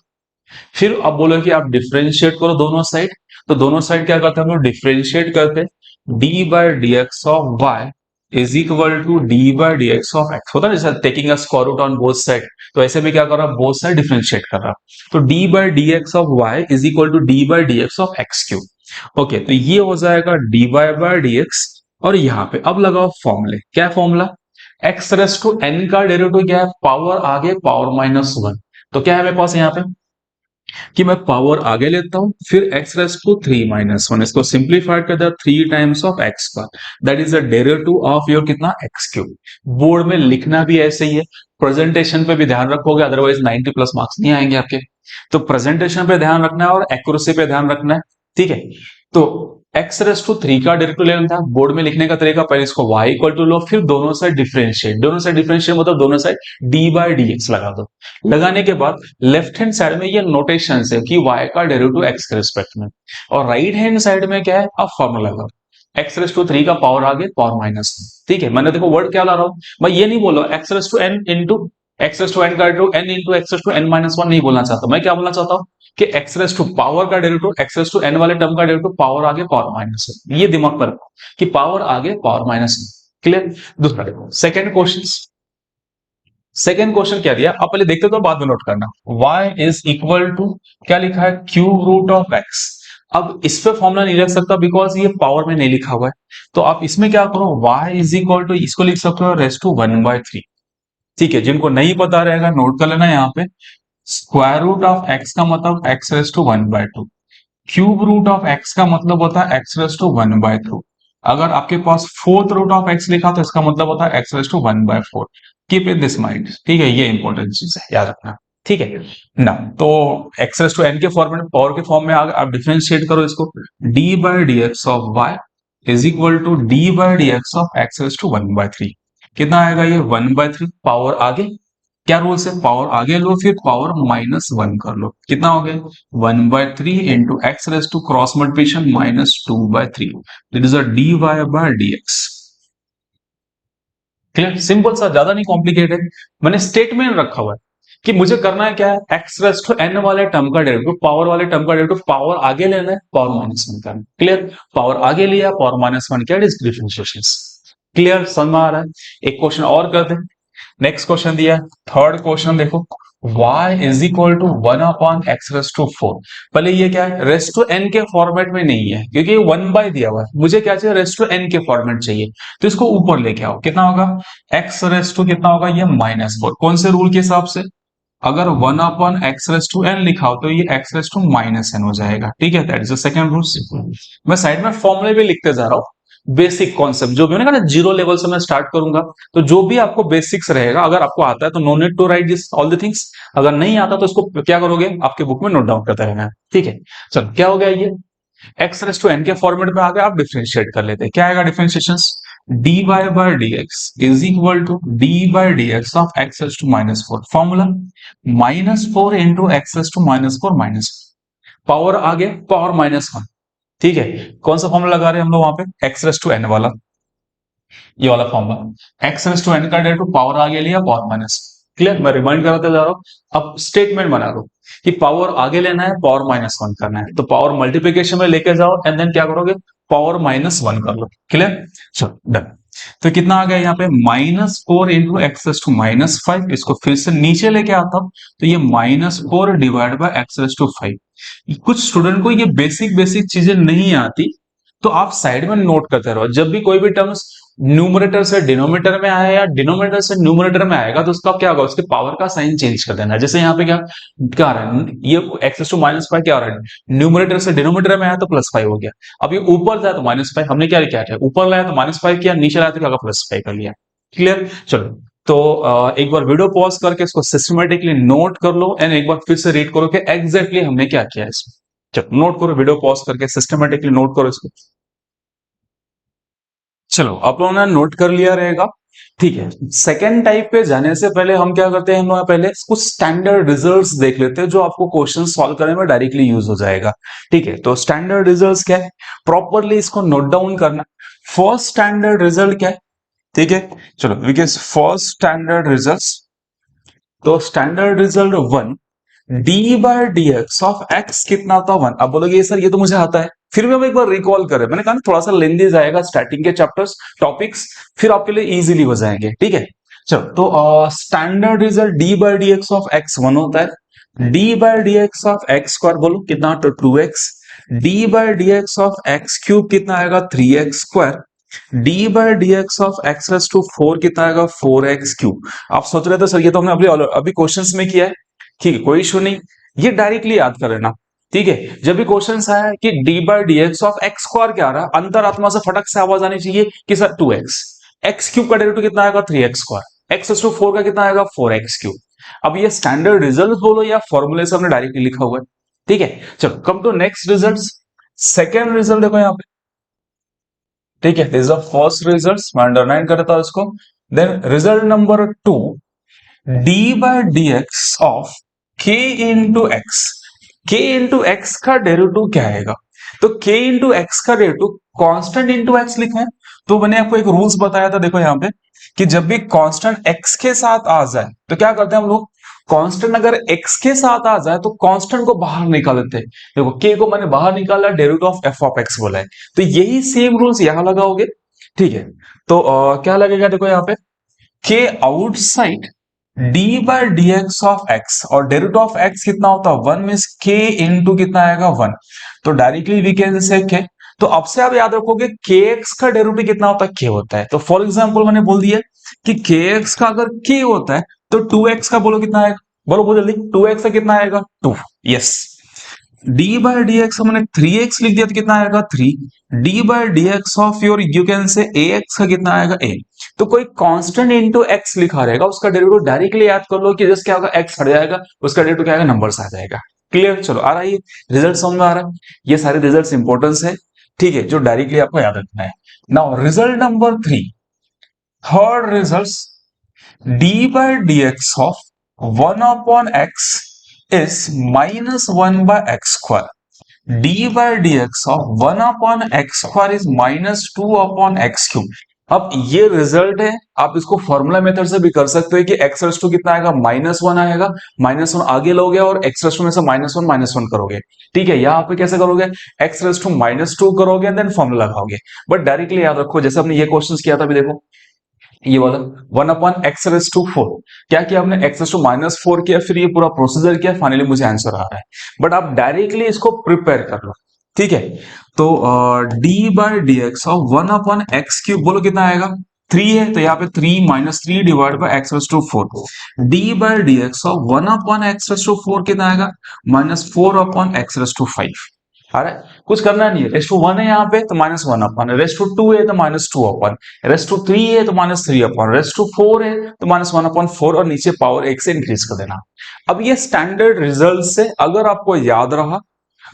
फिर अब बोलो कि आप डिफ्रेंशिएट करो दोनों साइड। तो दोनों साइड क्या करते हैं हम लोग, डिफ्रेंशिएट करते हैं। D by d x of y is equal to d by d x of x. होता है जैसे taking a square root on both side, तो ऐसे में क्या कर रहा है, बोथ साइड डिफ्रेंशिएट कर रहा। तो d by d x of y is equal to d by d x of x cube. Okay, तो ये हो जाएगा d y by d x. और यहाँ पे अब लगाओ फॉर्मूले, क्या formula, x raise to n का डेरिवेटिव क्या है, पावर आगे पावर माइनस वन। तो क्या है मेरे पास यहाँ पे कि मैं पावर आगे लेता हूं, फिर x raise to 3 minus one, इसको सिंप्लीफाइड कर दिया 3 टाइम्स ऑफ x का, that is the derivative of your कितना x क्यूब। बोर्ड में लिखना भी ऐसे ही है, प्रेजेंटेशन पे भी ध्यान रखोगे, अदरवाइज 90 प्लस मार्क्स नहीं आएंगे आपके। तो प्रेजेंटेशन पे ध्यान रखना है और एक्यूरेसी पे ध्यान रखना है। ठीक है, तो एक्स रेस टू 3 का डेरिवेटिव लेना था, बोर्ड में लिखने का तरीका पहले इसको y इक्वल टू लो, फिर दोनों साइड डिफरेंशिएट, दोनों साइड डिफरेंशिएट मतलब दोनों साइड d बाय dx लगा दो। लगाने के बाद लेफ्ट हैंड साइड में ये नोटेशन है कि y का डेरिवेटिव x के रिस्पेक्ट में, और राइट हैंड साइड में क्या है, अब फॉर्मूला लगाओ, एक्स रेस टू 3 का पावर आगे पावर माइनस। ठीक है, मैंने देखो वर्ड क्या ला रहा हूं, मैं ये नहीं बोल रहा x raise to n into x raise to n का derivative n into x raise to n minus one नहीं बोलना चाहता। मैं क्या बोलना चाहता हूं कि एक्स रेस टू पावर का derivative x raise to n वाले टर्म का डेरिवेटिव पावर आगे पावर माइनस है, ये दिमाग पर रखो कि पावर आगे पावर माइनस। क्लियर। दूसरा देखो सेकंड क्वेश्चन, सेकेंड क्वेश्चन क्या दिया आप पहले देखते तो बाद में नोट करना। y इज इक्वल टू क्या लिखा है, क्यूब रूट ऑफ x। अब इस पे फॉर्मूला नहीं रख सकता बिकॉज ये पावर में नहीं लिखा हुआ है, तो आप इसमें क्या करो, y इज इक्वल टू इसको लिख सकते हो रेस टू 1/3। ठीक है, जिनको नहीं पता रहेगा नोट कर लेना यहाँ पे, स्क्वायर रूट ऑफ x का मतलब x raise to 1/2, cube root of x का मतलब होता है x रेस टू 1/2। अगर आपके पास फोर्थ रूट ऑफ x लिखा तो इसका मतलब होता है x raise to 1/4। Keep in this mind. ठीक है, ये इंपॉर्टेंट चीज है, याद रखना। ठीक है ना, तो x रेस टू n के फॉर्म में, पावर के फॉर्म में आप डिफरेंशिएट करो इसको, d by d x of y is equal to d by d x of x raise to 1/3। कितना आएगा ये 1/3, पावर आगे क्या रूल से, पावर आगे लो फिर पावर माइनस वन कर लो, कितना हो गया 1/3 into x raise to cross multiplication -2/3, that is a d y by d x. Clear, simple सा, ज्यादा नहीं कॉम्प्लिकेटेड। मैंने स्टेटमेंट रखा हुआ है कि मुझे करना है क्या है, एक्स रेस टू एन वाले टर्म का डेरिवेटिव, पावर वाले टर्म का डेरिवेटिव पावर आगे लेना है, पावर माइनस वन करना। क्लियर, पावर आगे लिया, पावर माइनस वन किया, डिफरेंशिएशन। क्लियर, समझ में आ रहा है। एक क्वेश्चन और करते हैं। नेक्स्ट क्वेश्चन दिया है, थर्ड क्वेश्चन देखो, y is equal to 1/x raise to 4। पहले ये क्या है, रेस टू n के फॉर्मेट में नहीं है क्योंकि ये 1 दिया हुआ है, मुझे क्या चाहिए, रेस टू n के फॉर्मेट चाहिए। तो इसको ऊपर लेके आओ, कितना होगा x रेस टू कितना होगा, ये -4। कौन से रूल के हिसाब से, अगर 1/x रेस टू n लिखा हो तो ये x रेस टू -n हो जाएगा। ठीक है, that is the second rule. मैं साइड में फॉर्मूले भी लिखते जा रहा हूं, बेसिक कॉन्सेप्ट जो भी मैंने कहा ना, जीरो लेवल से मैं स्टार्ट करूंगा, तो जो भी आपको बेसिक्स रहेगा, अगर आपको आता है तो no need to write this all the things, अगर नहीं आता तो इसको क्या करोगे, आपके बुक में नोट डाउन करते रहना है। ठीक है, चलो क्या हो गया ये, एक्स रेस टू एन के फॉर्मेट में आ गया, आप डिफरेंशिएट कर लेते हैं। क्या आएगा differentiation? dy by d x is equal to d by d x of x raise to -4। Formula -4 into x raise to -4 minus power आ गया, पावर -1। ठीक है, कौन सा फॉर्मूला लगा रहे हैं हम लोग वहां पे? एक्स रेस टू एन वाला, ये वाला formula. X raise to n का डेरिवेटिव पावर आ गया लिया, पावर माइनस। क्लियर? मैं रिमाइंड कराते जा रहा हूं। अब स्टेटमेंट बना लो कि पावर आगे लेना है, पावर -1 करना है, तो पावर मल्टीप्लीकेशन में लेके जाओ एंड देन क्या करोगे? पावर -1 कर लो। क्लियर? चलो डन। तो कितना आ गया यहाँ पे? -4 इंटू एक्स रेस टू -5। इसको फिर से नीचे लेके आता हूं, तो ये -4 divide by x raise to 5। कुछ स्टूडेंट को ये बेसिक बेसिक चीजें नहीं आती, तो आप साइड में नोट करते रहो। जब भी कोई भी टर्म्स न्यूमरेटर से डिनोमिनेटर में आया या डिनोमिनेटर से न्यूमरेटर में आएगा, तो उसका क्या होगा? उसके पावर का साइन चेंज कर देना। जैसे यहाँ पे क्या क्या आ रहा है? ये एक्स टू -5 क्या आ रहा है? न्यूमरेटर से डिनोमिनेटर में आया तो +5 हो गया। अब ये ऊपर जाए तो -5, हमने क्या किया है? ऊपर लाया तो -5 किया, नीचे लाया तो क्या +5 कर लिया। क्लियर? चलो, तो एक बार वीडियो पॉज करके इसको सिस्टमेटिकली नोट कर लो एंड एक बार फिर से रीड करो कि एग्जैक्टली हमने क्या किया है इसमें। चलो नोट करो, वीडियो पॉज करके सिस्टमेटिकली नोट करो इसको। चलो, आप लोगों ने नोट कर लिया रहेगा। ठीक है, सेकेंड टाइप पे जाने से पहले हम क्या करते हैं? हम लोग पहले कुछ स्टैंडर्ड रिजल्ट्स देख लेते हैं जो आपको क्वेश्चन सॉल्व करने में डायरेक्टली यूज हो जाएगा। ठीक है, तो स्टैंडर्ड रिजल्ट्स क्या है, प्रॉपरली इसको नोट डाउन करना। फर्स्ट स्टैंडर्ड रिजल्ट क्या है? ठीक है, चलो, बिकॉज फर्स्ट स्टैंडर्ड रिजल्ट, तो standard result 1, d by d x of x कितना होता है? 1। अब बोलोगे सर ये तो मुझे आता है, फिर भी हम एक बार रिकॉल करें। मैंने कहा ना थोड़ा सा लेंदी जाएगा, स्टार्टिंग के चैप्टर्स टॉपिक्स फिर आपके लिए इजीली हो जाएंगे। ठीक है, चलो, तो standard result d by d x of x 1 होता है। D by d x of x square बोलो कितना? तो 2x। D by d x of x cube कितना आएगा? 3x square. D by d x of x raise to 4 कितना आएगा? 4x cube. आप सोच रहे थे सर ये तो हमने अभी क्वेश्चंस में किया है। ठीक है, कोई इशू नहीं, ये डायरेक्टली याद कर लेना। ठीक है, जब भी क्वेश्चन आया कि D by d x of x square क्या आ रहा है, अंतरात्मा से फटक से आवाज आनी चाहिए कि सर 2x। एक्स क्यूब का डेरिवेटिव कितना आएगा? 3x square. एक्स टू 4 का कितना आएगा? 4x cube. अब ये स्टैंडर्ड रिजल्ट बोलो या फॉर्मूले से हमने डायरेक्टली लिखा हुआ है। ठीक है, चलो come to next result. Second result देखो यहाँ पे। ठीक है, this is the first result, मैं अंडरलाइन करता हूं इसको। Then result number 2, d by d x of k into x. k into x का डेरिवेटिव क्या आएगा? तो k इंटू एक्स का डेरिवेटिव कांस्टेंट इंटू एक्स लिखा है। तो मैंने आपको एक रूल्स बताया था, देखो यहाँ पे, कि जब भी कांस्टेंट x के साथ आ जाए तो क्या करते हैं हम लोग? कांस्टेंट अगर x के साथ आ जाए तो कांस्टेंट को बाहर निकाल लेते हैं। देखो k को मैंने बाहर निकाला, derivative of f of x बोला है, तो यही सेम रूल्स यहां लगाओगे। ठीक है, तो क्या लगेगा? देखो यहाँ पे k outside d by d x of x, और डेरिवेटिव ऑफ एक्स कितना होता है? 1 मींस k इंटू कितना आएगा? 1। तो directly we can say k। तो अब से आप याद रखोगे kx का डेरिवेटिव कितना होता है? k होता है। तो फॉर एग्जांपल मैंने बोल दिया कि kx का अगर k होता है तो 2x का बोलो कितना आएगा? बोलो बोलो जल्दी, 2x का कितना आएगा? 2। Yes. D by d x हमने 3x लिख दिया तो कितना आएगा? 3। D by d x of your you can say ax का कितना आएगा? a। तो कोई कांस्टेंट इनटू x लिखा रहेगा, उसका डेरिवेटिव डायरेक्टली याद कर लो कि जैसे क्या होगा? x हट जाएगा, उसका डेरिवेटिव क्या आएगा? नंबर्स आ जाएगा। क्लियर? चलो, आ रहा है ये रिजल्ट समझ में आ रहा है? ये सारे रिजल्ट्स इंपॉर्टेंस है, ठीक है, जो डायरेक्टली आपको याद रखना है। Now result number 3, third result, d by d x of 1 upon x is -1 by x square। d by dx of 1 upon x square is -2 upon x cube। अब ये रिजल्ट है, आप इसको फॉर्मूला मेथड से भी कर सकते हो कि x रेस टू कितना आएगा? -1 आएगा, -1 आगे लोगे और x रेस टू में से -1 करोगे। ठीक है, यहाँ पे कैसे करोगे? x रेस टू -2 करोगे देन फॉर्मूला लगाओगे। बट डायरेक्टली याद रखो, जैसे हमने ये क्वेश्चन किया था अभी, देखो ये वाला 1 अपॉन एक्स रेस टू 4, क्या किया हमने? एक्स रेस टू -4 किया, फिर ये पूरा प्रोसीजर किया, फाइनली मुझे आंसर आ रहा है। बट आप डायरेक्टली इसको प्रिपेयर कर लो। ठीक है, तो d by d x of 1 upon x cube बोलो कितना आएगा? 3 है, तो यहाँ पे 3 -3 divide by x raise to 4। D by d x of 1 upon x raise to 4 कितना आएगा? -4 अपॉन एक्स रेस टू 5। अरे कुछ करना नहीं है, रेस टू 1 है यहाँ पे तो -1 अपॉन, रेस टू 2 है तो -2 अपॉन, रेस टू 3 है तो -3 अपॉन, रेस टू 4 है तो -1 अपॉन 4, और नीचे पावर 1 से इंक्रीज कर देना। अब ये स्टैंडर्ड रिजल्ट से अगर आपको याद रहा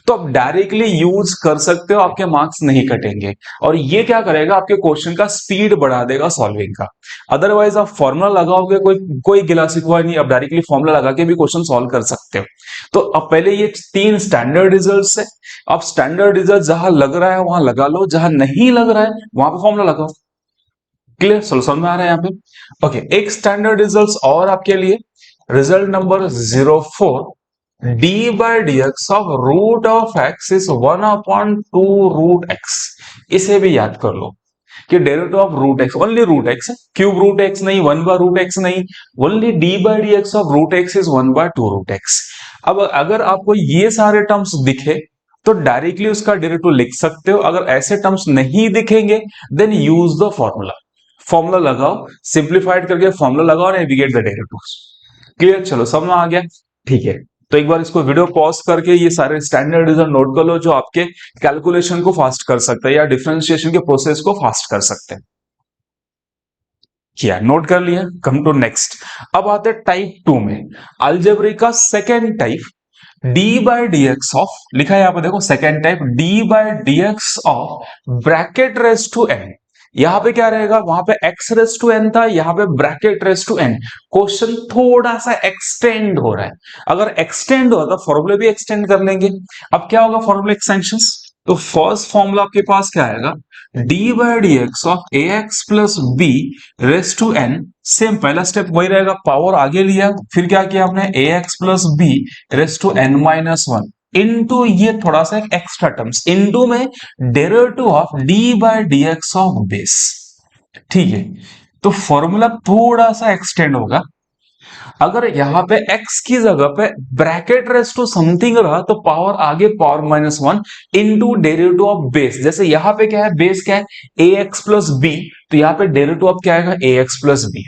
तो आप डायरेक्टली यूज कर सकते हो, आपके मार्क्स नहीं कटेंगे। और ये क्या करेगा, आपके क्वेश्चन का स्पीड बढ़ा देगा सॉल्विंग का। अदरवाइज आप फॉर्मूला लगाओगे, कोई कोई गिला शिकवा नहीं, आप डायरेक्टली फॉर्मूला लगा के भी क्वेश्चन सॉल्व कर सकते हो। तो अब पहले ये 3 स्टैंडर्ड रिजल्ट है। अब स्टैंडर्ड रिजल्ट जहां लग रहा है वहां लगा लो, जहां नहीं लग रहा है वहां पे फॉर्मूला लगाओ। क्लियर, सोल्यूशन में आ रहा है यहाँ पे। ओके, एक स्टैंडर्ड रिजल्ट और आपके लिए, result number 04, d by d x of root of x is 1/2 root x. इसे भी याद कर लो कि derivative of root x, only root x, cube root x नहीं, 1/रूट एक्स नहीं, only d by d x of root x is 1/2 root x. अब अगर आपको ये सारे टर्म्स दिखे तो डायरेक्टली उसका डेरिवेटिव लिख सकते हो। अगर ऐसे टर्म्स नहीं दिखेंगे then use the formula. Formula लगाओ, सिंप्लीफाइड करके फॉर्मूला लगाओ, नेविगेट द डेरिवेटिव्स। क्लियर, चलो समझ में आ गया। ठीक है, तो एक बार इसको वीडियो पॉज करके ये सारे स्टैंडर्ड रिजल्ट नोट कर लो, जो आपके कैलकुलेशन को फास्ट कर सकते हैं या डिफरेंशिएशन के प्रोसेस को फास्ट कर सकते हैं। किया, नोट कर लिया। कम टू नेक्स्ट, अब आते हैं टाइप 2 में, अलजेब्रिक का second type, d by d x of, लिखा है यहां पर देखो second type, d by d x of bracket raise to n. यहां पे क्या रहेगा, वहां पे x रेस टू एन था, यहां पे bracket raise to n. Question थोड़ा सा एक्सटेंड हो रहा है। अगर एक्सटेंड हो तो फॉर्मूले भी एक्सटेंड कर लेंगे। अब क्या होगा फॉर्मूला एक्सटेंशन, तो फर्स्ट फॉर्मूला आपके पास क्या आएगा, d by d x of a x plus b raise to n. Same पहला स्टेप वही रहेगा, पावर आगे लिया, फिर क्या किया हमने, a x plus b raise to n minus one into, ये थोड़ा सा एक एक्स्ट्रा टर्म्स, इनटू में derivative of d by d x of base. ठीक है, तो फॉर्मूला थोड़ा सा एक्सटेंड होगा। अगर यहां पे x की जगह पे ब्रैकेट रेस टू समथिंग रहा तो पावर आगे power minus one into derivative of base. जैसे यहां पे क्या है, बेस क्या है, ए एक्स प्लस बी, तो यहां पे डेरिवेटिव ऑफ क्या आएगा, ए एक्स प्लस बी।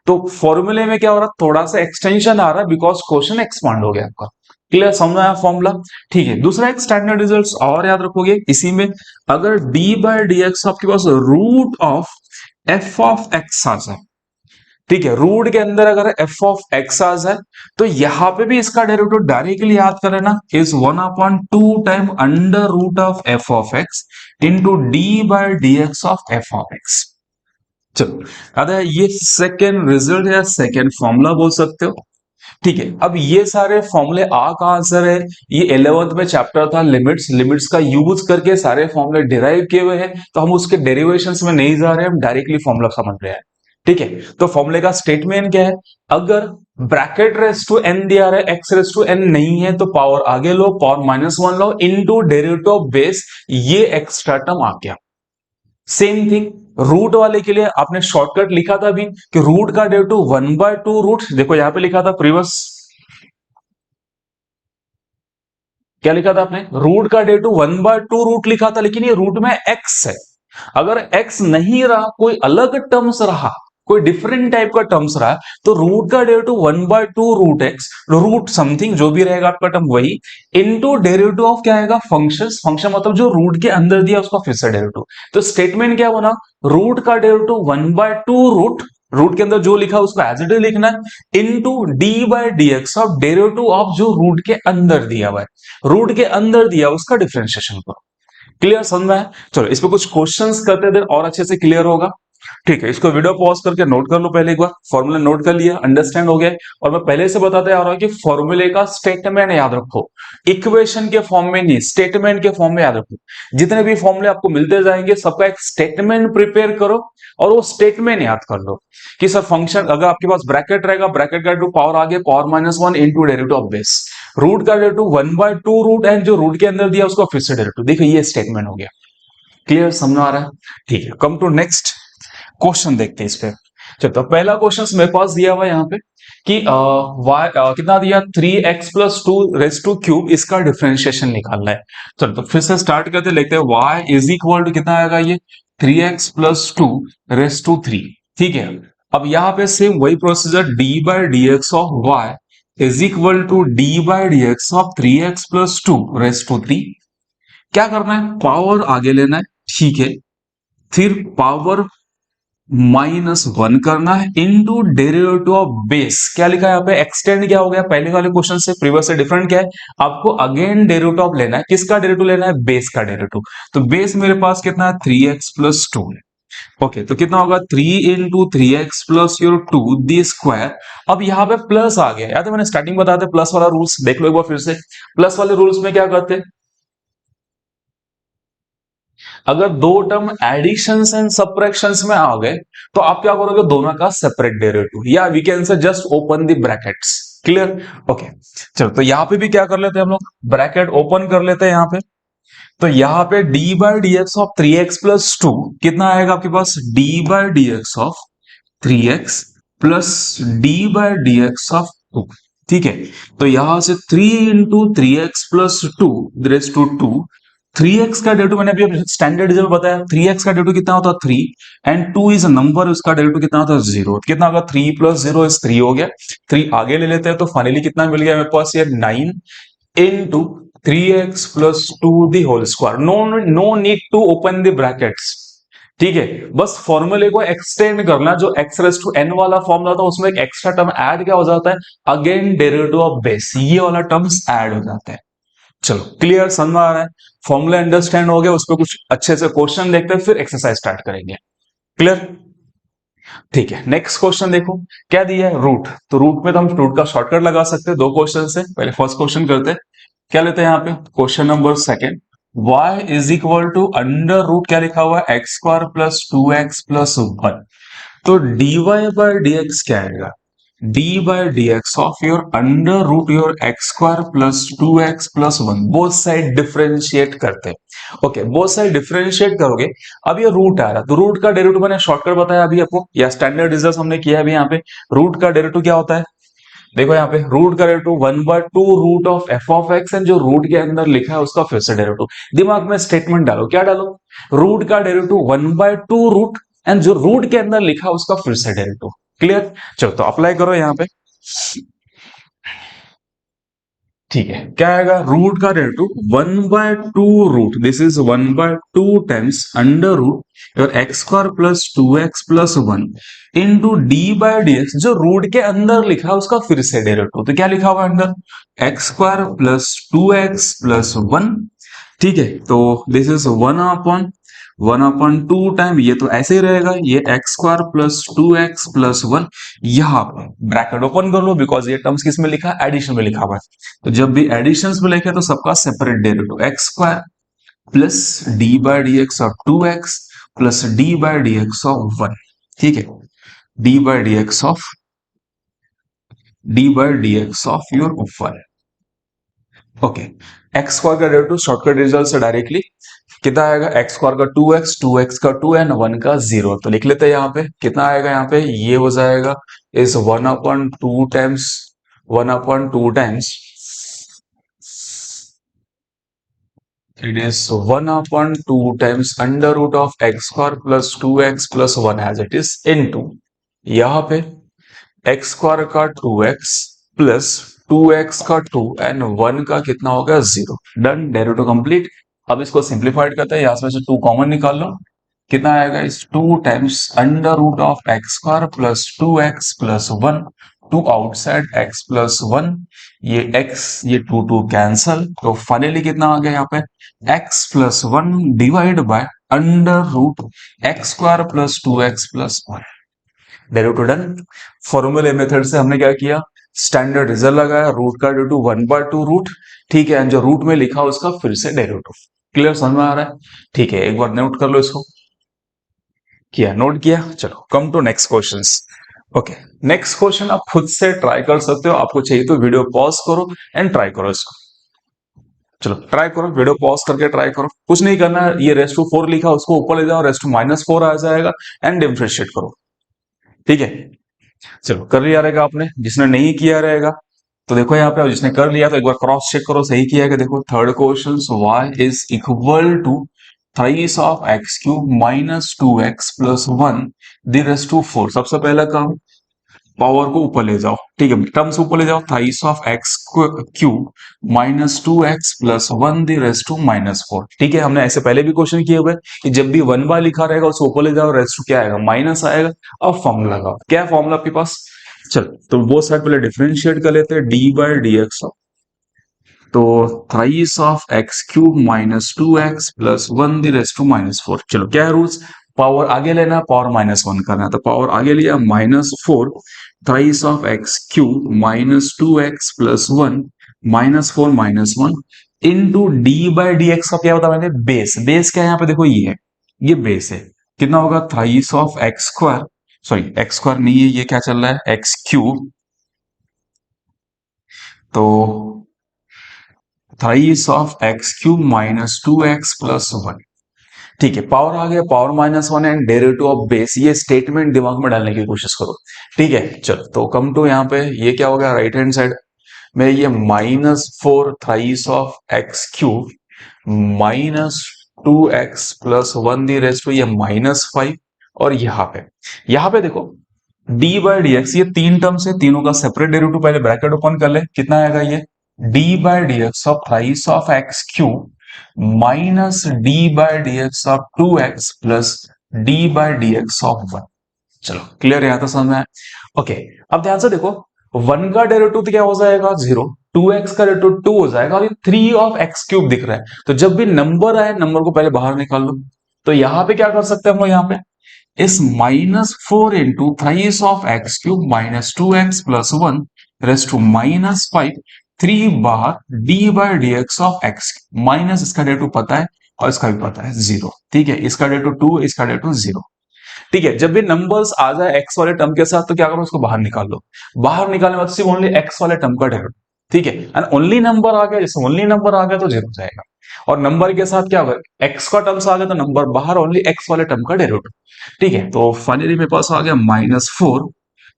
तो फॉर्मूले में क्या हो रहा, थोड़ा सा एक्सटेंशन आ रहा है बिकॉज क्वेश्चन एक्सपांड हो गया आपका। क्लियर, समझ आया फॉर्मूला। ठीक है, दूसरा एक स्टैंडर्ड रिजल्ट्स और याद रखोगे इसी में, अगर d बाय डी एक्स आपके पास root of f of x आ जाए, ठीक है, रूट के अंदर अगर एफ ऑफ एक्स आ जाए तो यहां पे भी इसका डेरिवेटिव डायरेक्टली याद करें ना, is 1/2 time under root of f of x into d by d x of f of x. चलो, याद है, ये सेकेंड रिजल्ट या सेकेंड फॉर्मूला बोल सकते हो। ठीक है, अब ये सारे फॉर्मूले आ कहां से है, ये 11th में चैप्टर था लिमिट्स, लिमिट्स का यूज करके सारे फॉर्मूले डिराइव किए हुए हैं, तो हम उसके डेरिवेशंस में नहीं जा रहे हैं, हम डायरेक्टली फॉर्मूला समझ रहे हैं। ठीक है, तो फॉर्मूले का स्टेटमेंट क्या है, अगर ब्रैकेट रेस टू एन दिया रहा है, एक्स रेस टू एन नहीं है, तो पावर आगे लो, पावर माइनस वन लो इनटू डेरिवेटिव ऑफ बेस, ये एक्स्ट्रा टर्म आ गया। सेम थिंग रूट वाले के लिए आपने शॉर्टकट लिखा था भी कि रूट का डेरिवेटिव 1/2 रूट, देखो यहां पे लिखा था प्रीवियस, क्या लिखा था आपने, रूट का डेरिवेटिव 1/2 रूट लिखा था, लेकिन ये रूट में एक्स है। अगर एक्स नहीं रहा, कोई अलग टर्म्स रहा, कोई डिफरेंट टाइप का टर्म्स रहा, तो रूट का derivative 1/2 root x, root something जो भी रहेगा आपका टर्म वही, इनटू डेरिवेटिव ऑफ क्या आएगा, फंक्शन, फंक्शन मतलब जो रूट के अंदर दिया उसका फिर से डेरिवेटिव। तो स्टेटमेंट क्या बना, रूट का डेरिवेटिव 1/2 रूट, रूट के अंदर जो लिखा उसको एज इट इज लिखना है, into d by d x of derivative of जो रूट के अंदर दिया हुआ है, रूट के अंदर दिया उसका डिफरेंशिएशन करो। क्लियर, समझ में है। चलो इस पे कुछ क्वेश्चंस करते देर और अच्छे से क्लियर होगा। ठीक है, इसको वीडियो पॉज करके नोट कर लो, पहले एक बार फॉर्मूला नोट कर लिया, अंडरस्टैंड हो गया। और मैं पहले से बताते आ रहा हूं कि फॉर्मूले का स्टेटमेंट याद रखो, इक्वेशन के फॉर्म में नहीं, स्टेटमेंट के फॉर्म में याद रखो। जितने भी फॉर्मूले आपको मिलते जाएंगे सबका एक स्टेटमेंट प्रिपेयर करो और वो स्टेटमेंट याद कर लो कि सर फंक्शन अगर आपके पास ब्रैकेट रहेगा, ब्रैकेट का टू पावर आगे power minus one into derivative of base, root का डेरिवेटिव 1/2 रूट एंड जो रूट के अंदर दिया उसका फिर से डेरिवेटिव। देखो ये स्टेटमेंट हो गया। क्लियर, समझ आ रहा है। ठीक है, कम टू नेक्स्ट क्वेश्चन देखते हैं इस पे। चलो तो पहला क्वेश्चन मेरे पास दिया हुआ है यहाँ पे कि y कितना दिया, 3x plus two raise two cube, इसका डिफरेंशिएशन निकालना है। चलो तो फिर से स्टार्ट करते, लिखते हैं y इज इक्वल टू कितना आएगा, ये 3x plus two raise to three. ठीक है, अब यहाँ पे सेम वही procedure, d by d x of y is equal to d by d x of 3x plus two raise to three. क्या करना है, पावर आगे लेना है। ठीक है, फिर पावर -1 करना है इनटू डेरिवेटिव ऑफ बेस। क्या लिखा है यहाँ पे, एक्सटेंड क्या हो गया पहले वाले क्वेश्चन से, प्रीवियस से डिफरेंट क्या है, आपको अगेन डेरिवेटिव ऑफ लेना है। किसका डेरिवेटिव लेना है, बेस का डेरिवेटिव। तो बेस मेरे पास कितना है, 3x+2। ओके, तो कितना होगा, 3 × 3x+2 दी स्क्वायर। अब यहाँ पे प्लस आ गया, याद है मैंने स्टार्टिंग बताया था प्लस वाला रूल्स, देख लो एक बार फिर से। प्लस वाले रूल्स में क्या करते हैं, अगर दो टर्म एडिशंस एंड सब्ट्रैक्शंस में आ गए तो आप क्या करोगे, दोनों का सेपरेट डेरिवेटिव, या we can say just open the brackets. Clear, okay. चलो, तो यहां पे भी क्या कर लेते हैं हम लोग, ब्रैकेट ओपन कर लेते हैं यहां पे। तो यहां पे d/dx ऑफ 3x+2 कितना आएगा आपके पास, d/dx ऑफ 3x+d/dx ऑफ 2। ठीक है, तो यहां से 3 × 3x+2 3x का डेरिवेटिव मैंने अभी स्टैंडर्ड रिजल्ट बताया, 3x का डेरिवेटिव कितना होता है, 3, एंड 2 इज अ नंबर, उसका डेरिवेटिव कितना होता है, 0। कितना होगा, 3 + 0 इज 3 हो गया। 3 आगे ले लेते हैं तो फाइनली कितना मिल गया मेरे पास, ये 9 into 3x+2 the whole square। no need to open the brackets। ठीक है, बस फॉर्मूले को एक्सटेंड करना, जो x⁻n वाला फॉर्मूला था उसमें एक एक्स्ट्रा टर्म ऐड क्या हो जाता है, अगेन डेरिवेटिव ऑफ बेस, ये वाला टर्म्स ऐड हो जाता है। चलो, क्लियर, समझ में आ रहा है, फॉर्मूला अंडरस्टैंड हो गया, उस पर कुछ अच्छे से क्वेश्चन देखते हैं फिर एक्सरसाइज स्टार्ट करेंगे। क्लियर, ठीक है। नेक्स्ट क्वेश्चन देखो, क्या दिया है, रूट। तो रूट में तो हम रूट का शॉर्टकट लगा सकते हैं दो क्वेश्चन से। पहले फर्स्ट क्वेश्चन करते हैं, क्या लेते हैं यहाँ पे, question number second, y is equal to under root, क्या लिखा हुआ है, x² + 2x+1। तो dy/dx क्या आएगा, d/dx of your under root your x² + 2x+1। Both side differentiate करते हैं। ओके, बोथ साइड डिफरेंशिएट करोगे, अब ये रूट आ रहा, तो रूट का डेरिवेटिव मैंने शॉर्टकट बताया अभी आपको, या स्टैंडर्ड रिजल्ट हमने किया अभी। यहाँ पे रूट का डेरिवेटिव क्या होता है, देखो यहाँ पे रूट का derivative 1/2 root of f(x), and जो रूट के अंदर लिखा है उसका फिर से डेरिवेटिव। दिमाग में स्टेटमेंट डालो, क्या डालो, रूट का डेरिवेटिव 1/2 रूट, एंड जो रूट के अंदर लिखा है उसका फिर से डेरिवेटिव। क्लियर, चलो तो अप्लाई करो यहाँ पे। ठीक है, क्या आएगा, रूट का derivative 1/2 root, this is 1/2 times under root your x² + 2x+1 into d/dx, जो रूट के अंदर लिखा है उसका फिर से डेरिवेटिव। तो क्या लिखा हुआ है अंदर, x² + 2x+1। ठीक है, तो दिस इज 1/2 टाइम, ये तो ऐसे ही रहेगा, ये x² + 2x+1। यहाँ पे ब्रैकेट ओपन कर लो, बिकॉज ये टर्म्स किस में लिखा है, एडिशन में लिखा हुआ है। तो जब भी एडिशन में लिखे तो सबका separate derivative, x²+d/dx of 2x+d/dx of 1। ठीक है, d/dx of your 1। Okay, x² का डेरिवेटिव शॉर्टकट रिजल्ट से डायरेक्टली कितना आएगा, x² का 2x, 2x का 2 एंड 1 का 0। तो लिख लेते हैं यहाँ पे, कितना आएगा यहाँ पे, ये हो जाएगा इस 1/2 times 1/2 times, it is 1/2 times under root of x² + 2x+1 as it is into, यहाँ पे x² का 2x प्लस 2x का 2 एंड 1 का कितना होगा, 0। Done, derivative complete. अब इसको सिंप्लीफाइड करते हैं, यहां से 2 कॉमन निकाल लो, कितना आएगा, इस 2 times under root of x²+ 2x+1, 2 outside x+1, ये x, ये 2 कैंसल, तो फाइनली कितना आ गया यहाँ पे, x+1 divide by under root x²+ 2x+1। Derivative done. फॉर्मूले मेथड से हमने क्या किया, स्टैंडर्ड रिजल्ट लगाया, रूट का डेरिवेटिव 1/2 रूट। ठीक है, जो रूट में लिखा उसका फिर से डेरिवेटिव। क्लियर, समझ में आ रहा है, ठीक है, एक बार नोट कर लो इसको, किया, नोट किया। चलो, come to next questions. Okay, next question आप खुद से ट्राई कर सकते हो, आपको चाहिए तो वीडियो पॉज करो एंड ट्राई करो इसको। चलो ट्राई करो, वीडियो पॉज करके ट्राई करो, कुछ नहीं करना है, ये रेस टू 4 लिखा उसको ऊपर ले जाओ, रेस टू -4 आ जाएगा, एंड डिफरेंशिएट करो। ठीक है, चलो कर लिया रहेगा आपने, जिसने नहीं किया रहेगा तो देखो यहाँ पे, जिसने कर लिया तो एक बार क्रॉस चेक करो सही किया है कि, देखो third question, y is equal to thrice of x³ -2x+1 the raise to 4। सबसे पहला काम, पावर को ऊपर ले जाओ, ठीक है, टर्म्स ऊपर ले जाओ, thrice of x cube minus 2x plus 1 the raise to minus 4। ठीक है, हमने ऐसे पहले भी क्वेश्चन किए हुए कि जब भी 1 बार लिखा रहेगा उसको ऊपर ले जाओ, रेस टू क्या आएगा, माइनस आएगा। अब फॉर्मूला लगाओ, क्या फॉर्मूला आपके पास, चल तो वो साइड पहले डिफरेंशिएट कर लेते हैं, डी बाई डी एक्स, तो thrice of x cube minus 2x plus 1 the raise to minus 4। चलो क्या है रूल्स, पावर आगे लेना, पावर माइनस 1 करना है, तो पावर आगे लिया minus 4, thrice of x cube minus 2x plus 1 minus 4 minus 1 into d by d x का क्या होता है, मैंने बेस, बेस क्या है यहाँ पे देखो, ये बेस है, कितना होगा, thrice of x square, sorry x square नहीं है, ये क्या चल रहा है, एक्स क्यूब, तो thrice of x cube minus 2x plus 1। ठीक है, पावर आ गया, power minus 1 and derivative of base, ये स्टेटमेंट दिमाग में डालने की कोशिश करो। ठीक है, चलो तो कम टू यहाँ पे, ये क्या हो गया राइट हैंड साइड में, ये minus 4 thrice of x cube minus 2x plus 1 the raised to ये माइनस 5, और यहाँ पे देखो डी बाई डी एक्स, ये तीन टर्म्स है, तीनों का सेपरेट डेरिवेटिव पहले ब्रैकेट ओपन कर ले, कितना आएगा ये, D by d x of thrice of x cube minus d by d x of 2x plus d by d x of 1। चलो क्लियर, यहां तो समझ में आया। ओके, अब ध्यान से देखो, 1 का डेरिवेटिव तो क्या हो जाएगा 0, 2x का डेरिवेटिव 2 हो जाएगा, और ये 3 ऑफ एक्स क्यूब दिख रहा है, तो जब भी नंबर आए नंबर को पहले बाहर निकाल लो। तो यहां पे क्या कर सकते हैं हम लोग, यहाँ पे इस minus 4 into thrice of x cube minus 2x plus 1 raise to minus 5, 3 बार d by d x of x, minus इसका डेरिवेटिव पता है और इसका भी पता है 0। ठीक है, इसका डेरिवेटिव 2, इसका डेरिवेटिव 0। ठीक है, जब भी नंबर्स आ जाए एक्स वाले टर्म के साथ तो क्या करो, उसको बाहर निकाल लो, बाहर निकालने बाद सिर्फ ओनली एक्स वाले टर्म का डेरिवेटिव। ठीक है, एंड ओनली नंबर आ गया, जैसे ओनली नंबर आ गया तो 0 हो जाएगा, और नंबर के साथ क्या होगा, एक्स का टर्म्स आ गया तो नंबर बाहर, ओनली एक्स वाले टर्म का डेरिवेटिव। ठीक है, तो फाइनली मेरे पास आ गया माइनस 4,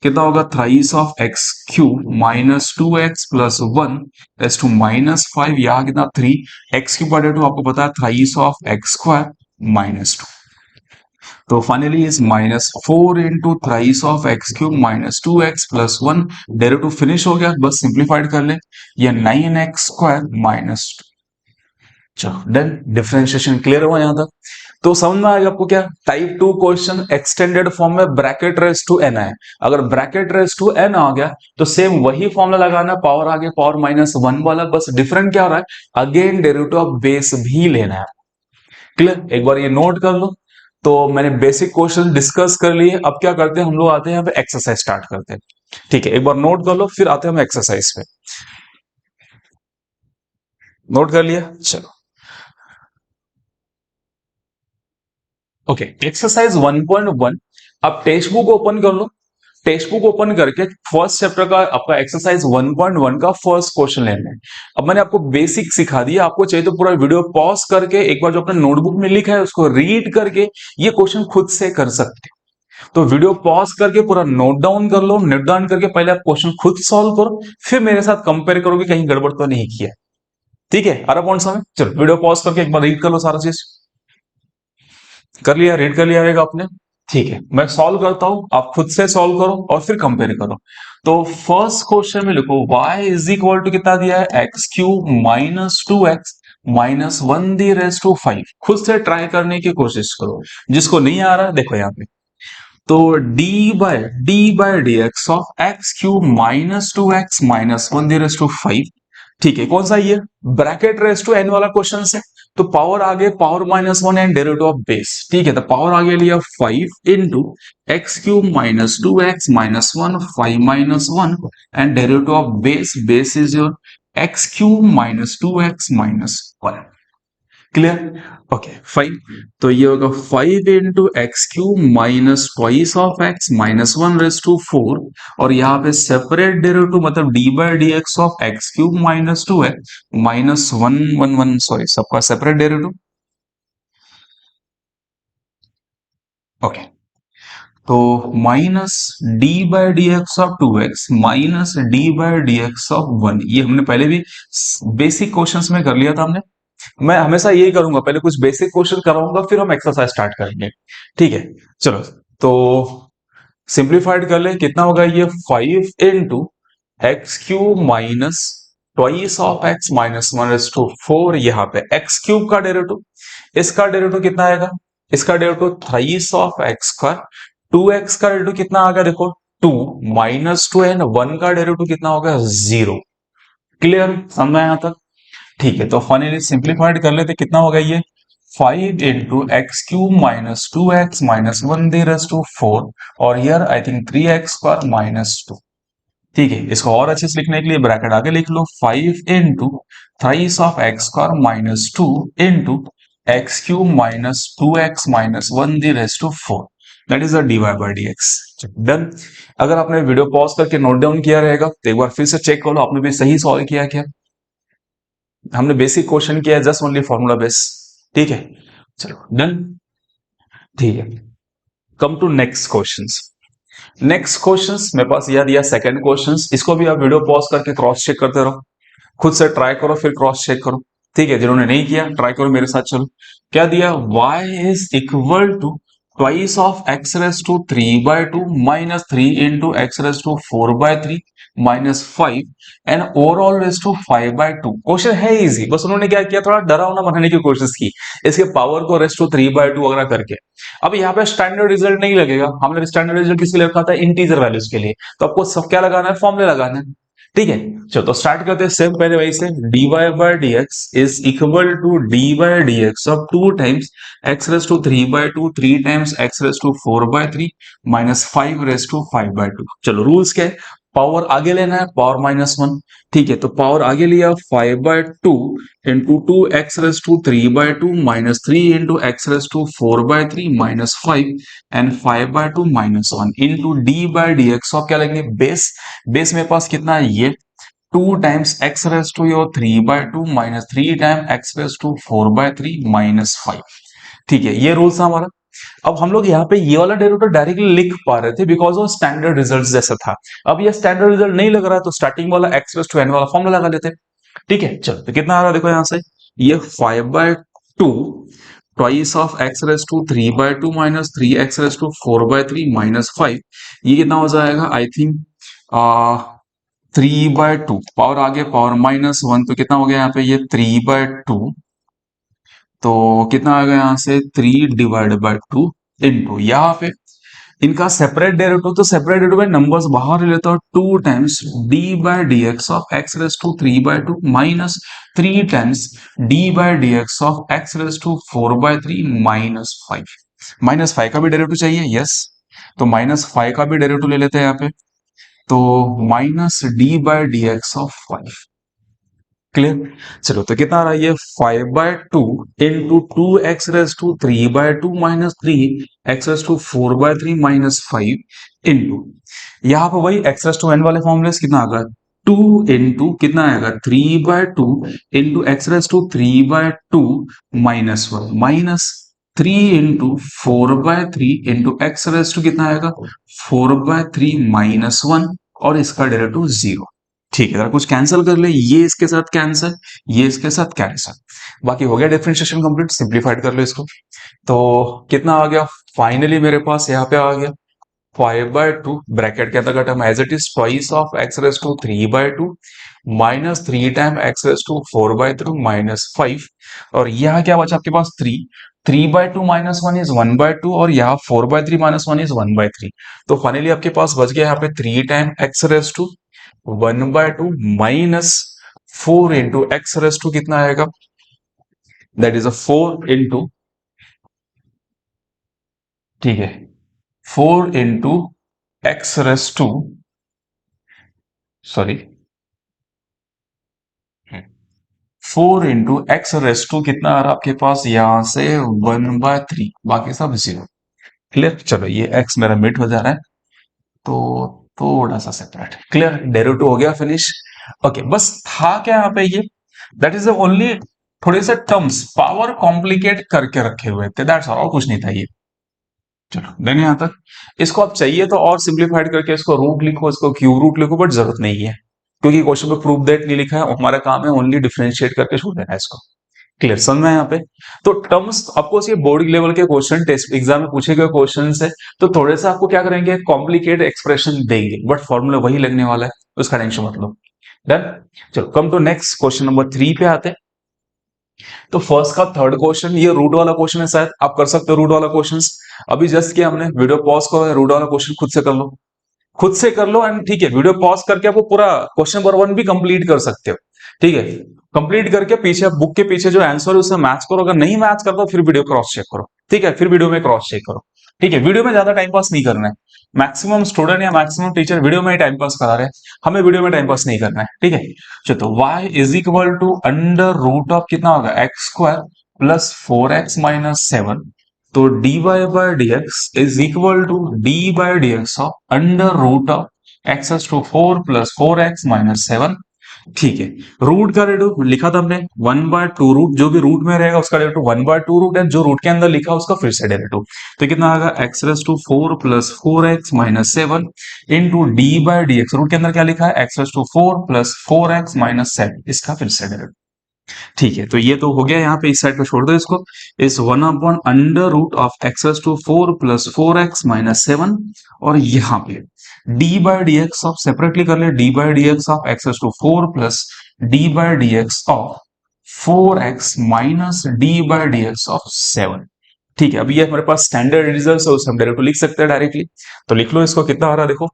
कितना होगा, thrice of x cube minus 2x plus 1 एस टू माइनस 5, यहाँ कितना 3, एक्स क्यूब का डेरिवेटिव आपको पता है thrice of x square minus 2, तो finally is minus 4 into thrice of x cube minus 2x plus 1, derivative finish हो गया, बस सिंप्लीफाइड कर ले, ये 9x स्क्वायर माइनस 2। चलो डन, डिफरेंशिएशन क्लियर हुआ यहां तक, तो समझ में आएगा आपको क्या, टाइप 2 क्वेश्चन एक्सटेंडेड फॉर्म में ब्रैकेट रेस टू एन है, अगर ब्रैकेट रेस टू एन आ गया तो सेम वही फॉर्मूला लगाना, पावर आगे पावर माइनस 1 वाला, बस डिफरेंट क्या हो रहा है, अगेन डेरिवेटिव ऑफ बेस भी लेना है। क्लियर, एक बार ये नोट कर लो। तो मैंने बेसिक क्वेश्चन डिस्कस कर लिए, अब क्या करते हैं हम लोग, आते हैं यहाँ पे एक्सरसाइज स्टार्ट करते हैं। ठीक है, एक बार नोट कर लो, फिर आते हैं हम एक्सरसाइज पे। नोट कर लिया, चलो ओके, एक्सरसाइज 1.1, अब टेक्स्ट बुक ओपन कर लो, टेक्स्ट बुक ओपन करके फर्स्ट चैप्टर का आपका एक्सरसाइज 1.1 का फर्स्ट क्वेश्चन लेना है। अब मैंने आपको बेसिक सिखा दिया, आपको चाहिए तो पूरा वीडियो पॉज करके एक बार जो अपने नोटबुक में लिखा है उसको रीड करके ये क्वेश्चन खुद से कर सकते हैं। तो वीडियो पॉज करके पूरा नोट डाउन कर लो, नोट डाउन करके पहले आप क्वेश्चन खुद सॉल्व करो, फिर मेरे साथ कंपेयर करोगे कहीं गड़बड़ तो नहीं किया। ठीक है, आ रहा पॉइंट समझ, चलो वीडियो पॉज करके एक बार रीड कर लो, सारा चीज कर लिया, रीड कर लिया रहेगा आपने। ठीक है, मैं सॉल्व करता हूं, आप खुद से सॉल्व करो और फिर कंपेयर करो। तो फर्स्ट क्वेश्चन में लिखो y इज इक्वल टू कितना दिया है, x cube minus 2x minus 1 the raise to 5, खुद से ट्राई करने की कोशिश करो, जिसको नहीं आ रहा देखो यहाँ पे, तो d by d x of x cube minus 2x minus 1 the raise to 5। ठीक है, कौन सा ये ब्रैकेट रेस टू एन वाला क्वेश्चन है, तो पावर आगे power minus 1 and derivative of base. ठीक है, तो पावर आगे लिया 5 into x cube minus 2x minus 1 5 minus 1 and derivative of base, base is your x cube minus 2x minus 1। Clear, okay fine, तो ये होगा 5 into x cube minus twice of x minus 1 raise to 4, और यहाँ पे सेपरेट डेरिवेटिव मतलब d by d x of x cube minus 2x minus 1 sorry सबका सेपरेट डेरिवेटिव। ओके, तो minus d by d x of 2x minus d by d x of 1, ये हमने पहले भी बेसिक क्वेश्चंस में कर लिया था हमने। मैं हमेशा यही करूंगा, पहले कुछ बेसिक क्वेश्चन कराऊंगा फिर हम एक्सरसाइज स्टार्ट करेंगे। ठीक है, चलो तो सिंप्लीफाइड कर ले, कितना होगा ये 5 into x cube minus twice of x minus 1/4, यहाँ पे एक्स क्यूब का डेरिवेटिव, इसका डेरिवेटिव कितना आएगा, इसका डेरिवेटिव थ्राइस ऑफ एक्स का, 2x का डेरिवेटिव कितना आ गया देखो 2 माइनस 2 एंड 1 का डेरिवेटिव कितना होगा 0। क्लियर, समझ में आया तक? ठीक है, तो फाइनली सिंप्लीफाइड कर लेते, कितना होगा ये 5 into x cube minus 2x minus 1/4 और here I think 3x square minus 2। ठीक है, इसको और अच्छे से लिखने के लिए ब्रैकेट आगे लिख लो, 5 into thrice of x square minus 2 into x cube minus 2x minus 1/4, that is a dy bye dx। Done. अगर आपने वीडियो पॉज करके नोट डाउन किया रहेगा तो एक बार फिर से चेक कर लो आपने भी सही सॉल्व किया क्या। हमने बेसिक क्वेश्चन किया है, जस्ट ओनली फॉर्मूला बेस। ठीक है, चलो डन। ठीक है, come to next questions. Next questions मेरे पास यह दिया सेकंड क्वेश्चंस, इसको भी आप वीडियो पॉज करके क्रॉस चेक करते रहो, खुद से ट्राई करो फिर क्रॉस चेक करो। ठीक है, जिन्होंने नहीं किया ट्राई करो मेरे साथ। चलो, क्या दिया, y is equal to twice of x raise to 3/2 minus 3 into x raise to 4/3 minus 5 and overall raise to 5/2। Question है इजी, बस उन्होंने क्या किया, थोड़ा डरावना बनाने की कोशिश की, इसके पावर को रेस टू 3/2 वगैरह करके। अब यहाँ पे स्टैंडर्ड रिजल्ट नहीं लगेगा, हमने स्टैंडर्ड रिजल्ट किसके लिए रखा था, इंटीजर वैल्यूज के लिए, तो आपको सब क्या लगाना है, फॉर्मूले लगाना है। ठीक है, चलो तो स्टार्ट करते हैं सेम पहले वही से, dy bye dx is equal to dy bye dx of 2 times x raise to 3/2 3 times x raise to 4/3 minus 5 raise to 5/2। चलो रूल्स क्या है, पावर आगे लेना है, पावर -1। ठीक है, तो पावर आगे लिया 5/2 into 2x raise to 3/2 minus 3 into x raise to 4/3 minus 5 and 5/2 minus 1 into d by d x of क्या लेंगे, बेस। बेस मेरे पास कितना है ये 2 times x raise to your 3/2 minus 3 time x raise to 4/3 minus 5। ठीक है, ये रूल्स था हमारा। अब हम लोग यहाँ पे ये वाला डेरिवेटिव डायरेक्टली लिख पा रहे थे बिकॉज वो स्टैंडर्ड रिजल्ट जैसा था। अब ये स्टैंडर्ड रिजल्ट नहीं लग रहा, तो स्टार्टिंग वाला एक्स रेस टू एन वाला फॉर्मूला लगा लेते। ठीक है, चलो तो कितना आ रहा है देखो यहाँ से, ये 5/2 twice of x raise to 3/2 minus 3x raise to 4/3 minus 5, ये कितना हो जाएगा, आई थिंक 3/2, पावर आगे पावर -1, तो कितना हो गया यहाँ पे ये 3/2, तो कितना आ गया यहाँ से 3/2 इंटू यहाँ पे इनका सेपरेट डेरिवेटिव, तो सेपरेट डेरिवेटिव में नंबर्स बाहर ले लेता हूँ, 2 times d by d x of x raise to 3/2 minus 3 times d by d x of x raise to 4/3 minus 5। Minus 5 का भी डेरिवेटिव चाहिए, यस, तो माइनस 5 का भी डेरिवेटिव ले लेते हैं यहाँ पे, तो minus d by d x of 5। Clear, चलो तो कितना आ रहा है ये 5/2 into 2x raise to 3/2 minus 3x raise to 4/3 minus 5 into यहाँ पे वही x रेस टू n वाले फॉर्मूले से कितना आएगा 2 इंटू कितना आएगा 3/2 into x raise to 3/2 minus 1 minus 3 into 4/3 into x raise to कितना आएगा 4/3 माइनस 1 और इसका डेरिवेटिव 0। ठीक है, अगर कुछ कैंसिल कर ले, ये इसके साथ कैंसिल, ये इसके साथ कैंसिल, बाकी हो गया डिफरेंशिएशन कंप्लीट। सिंप्लीफाइड कर लो इसको, तो कितना आ गया, फाइनली मेरे पास यहाँ पे आ गया 5/2 ब्रैकेट के अंदर term as it is twice of x raise to 3/2 minus 3 time x raise to 4/3 minus 5 और यहाँ क्या बचा आपके पास 3, 3/2 माइनस 1 इज 1/2 और यहाँ 4/3 माइनस 1 इज 1/3, तो फाइनली आपके पास बच गया यहाँ पे 3 time x raise to 1/2 minus 4 into x raise to कितना आएगा, दैट इज अ 4 इंटू, ठीक है, 4 into x raise to, sorry 4 into x raise to कितना आ रहा आपके पास यहां से 1/3, बाकी सब 0। क्लियर, चलो ये x मेरा मिट हो जा रहा है, तो थोड़ा सा सेपरेट। क्लियर, डेरिवेटिव हो गया फिनिश। ओके, बस था क्या यहाँ पे ये, दैट इज द ओनली थोड़े से टर्म्स पावर कॉम्प्लिकेट करके रखे हुए थे, दैट्स ऑल, और कुछ नहीं था ये। चलो देन यहाँ तक, इसको आप चाहिए तो और सिंप्लीफाइड करके इसको रूट लिखो, इसको क्यूब रूट लिखो, बट जरूरत नहीं है क्योंकि क्वेश्चन पे प्रूव दैट नहीं लिखा है, हमारा काम है ओनली डिफरेंशिएट करके छोड़ देना है इसको। क्लियर समझ में यहाँ पे। तो टर्म्स आपको ये बोर्ड लेवल के क्वेश्चन टेस्ट एग्जाम में पूछे गए क्वेश्चन है, तो थोड़े सा आपको क्या करेंगे, कॉम्प्लिकेटेड एक्सप्रेशन देंगे, बट फॉर्मूला वही लगने वाला है, उसका टेंशन मत लो। डन। चलो come to next question number 3 पे आते हैं। तो फर्स्ट का थर्ड क्वेश्चन ये रूट वाला क्वेश्चन है, शायद आप कर सकते हो रूट वाला क्वेश्चन। अभी जस्ट किया हमने, वीडियो पॉज करो, रूट वाला क्वेश्चन खुद से कर लो, खुद से कर लो एंड ठीक है, वीडियो पॉज करके आपको पूरा क्वेश्चन नंबर 1 भी कंप्लीट कर सकते हो, ठीक है। कंप्लीट करके पीछे बुक के पीछे जो आंसर है उसे मैच करो, अगर नहीं मैच करता फिर वीडियो क्रॉस चेक करो, ठीक है, फिर वीडियो में क्रॉस चेक करो, ठीक है। वीडियो में ज्यादा टाइम पास नहीं करना है, मैक्सिमम स्टूडेंट या मैक्सिमम टीचर वीडियो में ही टाइम पास करा रहे हैं, हमें वीडियो में टाइम पास नहीं करना है, ठीक है। चलो तो y is equal to under root of कितना होगा, x square plus 4x minus 7, तो dy bye dx is equal to d by dx of under root of x to 4 plus 4x minus 7, ठीक है। रूट का डेरिवेटिव लिखा था हमने 1/2 रूट, जो भी रूट में रहेगा उसका डेरिवेटिव 1/2 रूट है, जो रूट के अंदर लिखा उसका फिर से डेरिवेटिव, तो कितना आएगा x to 4 plus 4x minus 7 into d by d x, root के अंदर क्या लिखा है x to 4 plus 4x minus 7, इसका फिर से डेरिवेटिव, ठीक है। तो ये तो हो गया, यहाँ पे इस साइड पे छोड़ दो इसको, इस 1 under root of x to 4 plus 4x minus 7, और यहाँ पे d by d x of separately कर ले, d by d x of x to 4 plus d by d x of 4x minus d by d x of 7, ठीक है। अभी ये हमारे पास स्टैंडर्ड रिजल्ट है, उसे हम डायरेक्ट लिख सकते हैं डायरेक्टली, तो लिख लो इसको, कितना आ रहा है देखो,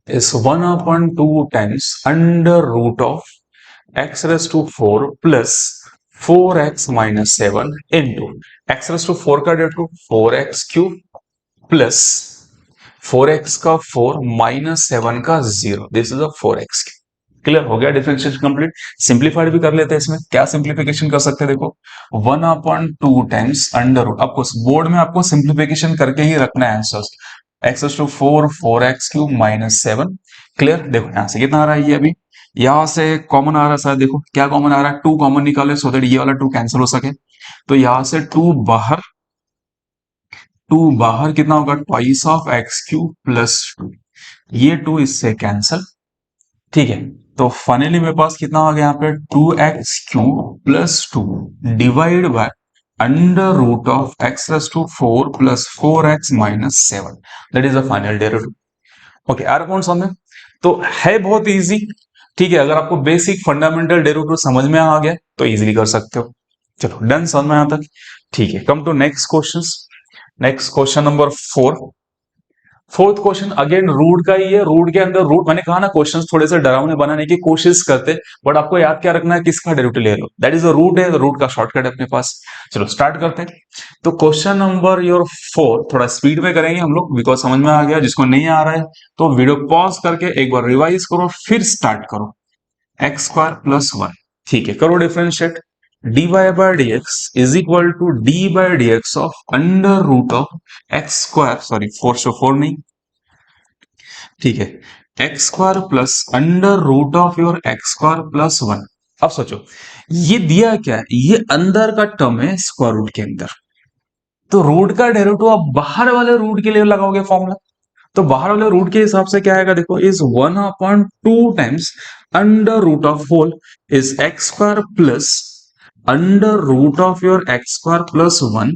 इस 1/2 times under root of x raise to 4 plus 4x minus 7 into x raise to 4 का derivative 4x cube plus 4x का 4 माइनस 7 का 0, this is a 4x cube. Clear हो गया, डिफरेंशिएशन कंप्लीट। सिंप्लीफाइड भी कर लेते हैं, इसमें क्या सिंप्लीफिकेशन कर सकते हैं, देखो 1/2 टाइम्स अंडर रूट, आपको बोर्ड में आपको सिंप्लीफिकेशन करके ही रखना है answer, x to 4 4x cube minus 7। Clear, देखो यहां से कितना आ रहा है, ये अभी यहां से कॉमन आ रहा है, शायद देखो क्या कॉमन आ रहा है, 2 कॉमन निकाले सो दैट ये वाला 2 कैंसिल हो सके, तो यहां से 2 बाहर कितना होगा, twice of x cube plus 2, ये 2 इससे कैंसिल, ठीक है। तो फाइनली मेरे पास कितना आ गया यहाँ पे, 2x cube plus 2 divide by under root of x plus two 4 plus 4x minus 7, that is the final derivative. Okay, आ रहा कौन समझ में, तो है बहुत इजी, ठीक है। अगर आपको बेसिक फंडामेंटल डेरिवेटिव समझ में आ गया तो इजीली कर सकते हो। चलो डन, समझ में यहां तक, ठीक है। Come to next question, next question number 4। Fourth question again root का ही है, रूट के अंदर रूट, मैंने कहा ना क्वेश्चंस थोड़े से डरावने बनाने की कोशिश करते, बट आपको याद क्या रखना है, किसका डेरिवेटिव ले लो, दैट इज द रूट है, रूट का शॉर्टकट है अपने पास। चलो स्टार्ट करते हैं। तो क्वेश्चन नंबर योर 4 थोड़ा स्पीड में करेंगे हम लोग, बिकॉज समझ में आ गया, जिसको नहीं आ रहा है तो वीडियो पॉज करके एक बार रिवाइज करो फिर स्टार्ट करो। एक्स स्क्वायर प्लस 1, ठीक है, करो differentiate, dy by dx is equal to d by dx of under root of x square, sorry 4 से 4 नहीं, ठीक है, x square plus under root of your x square plus 1। अब सोचो ये दिया क्या है, ये अंदर का टर्म है स्क्वायर रूट के अंदर, तो रूट का डेरिवेटिव आप बाहर वाले रूट के लिए लगाओगे फॉर्मूला, तो बाहर वाले रूट के हिसाब से क्या आएगा, देखो is 1/2 times under root of whole is x square plus under root of your x square plus 1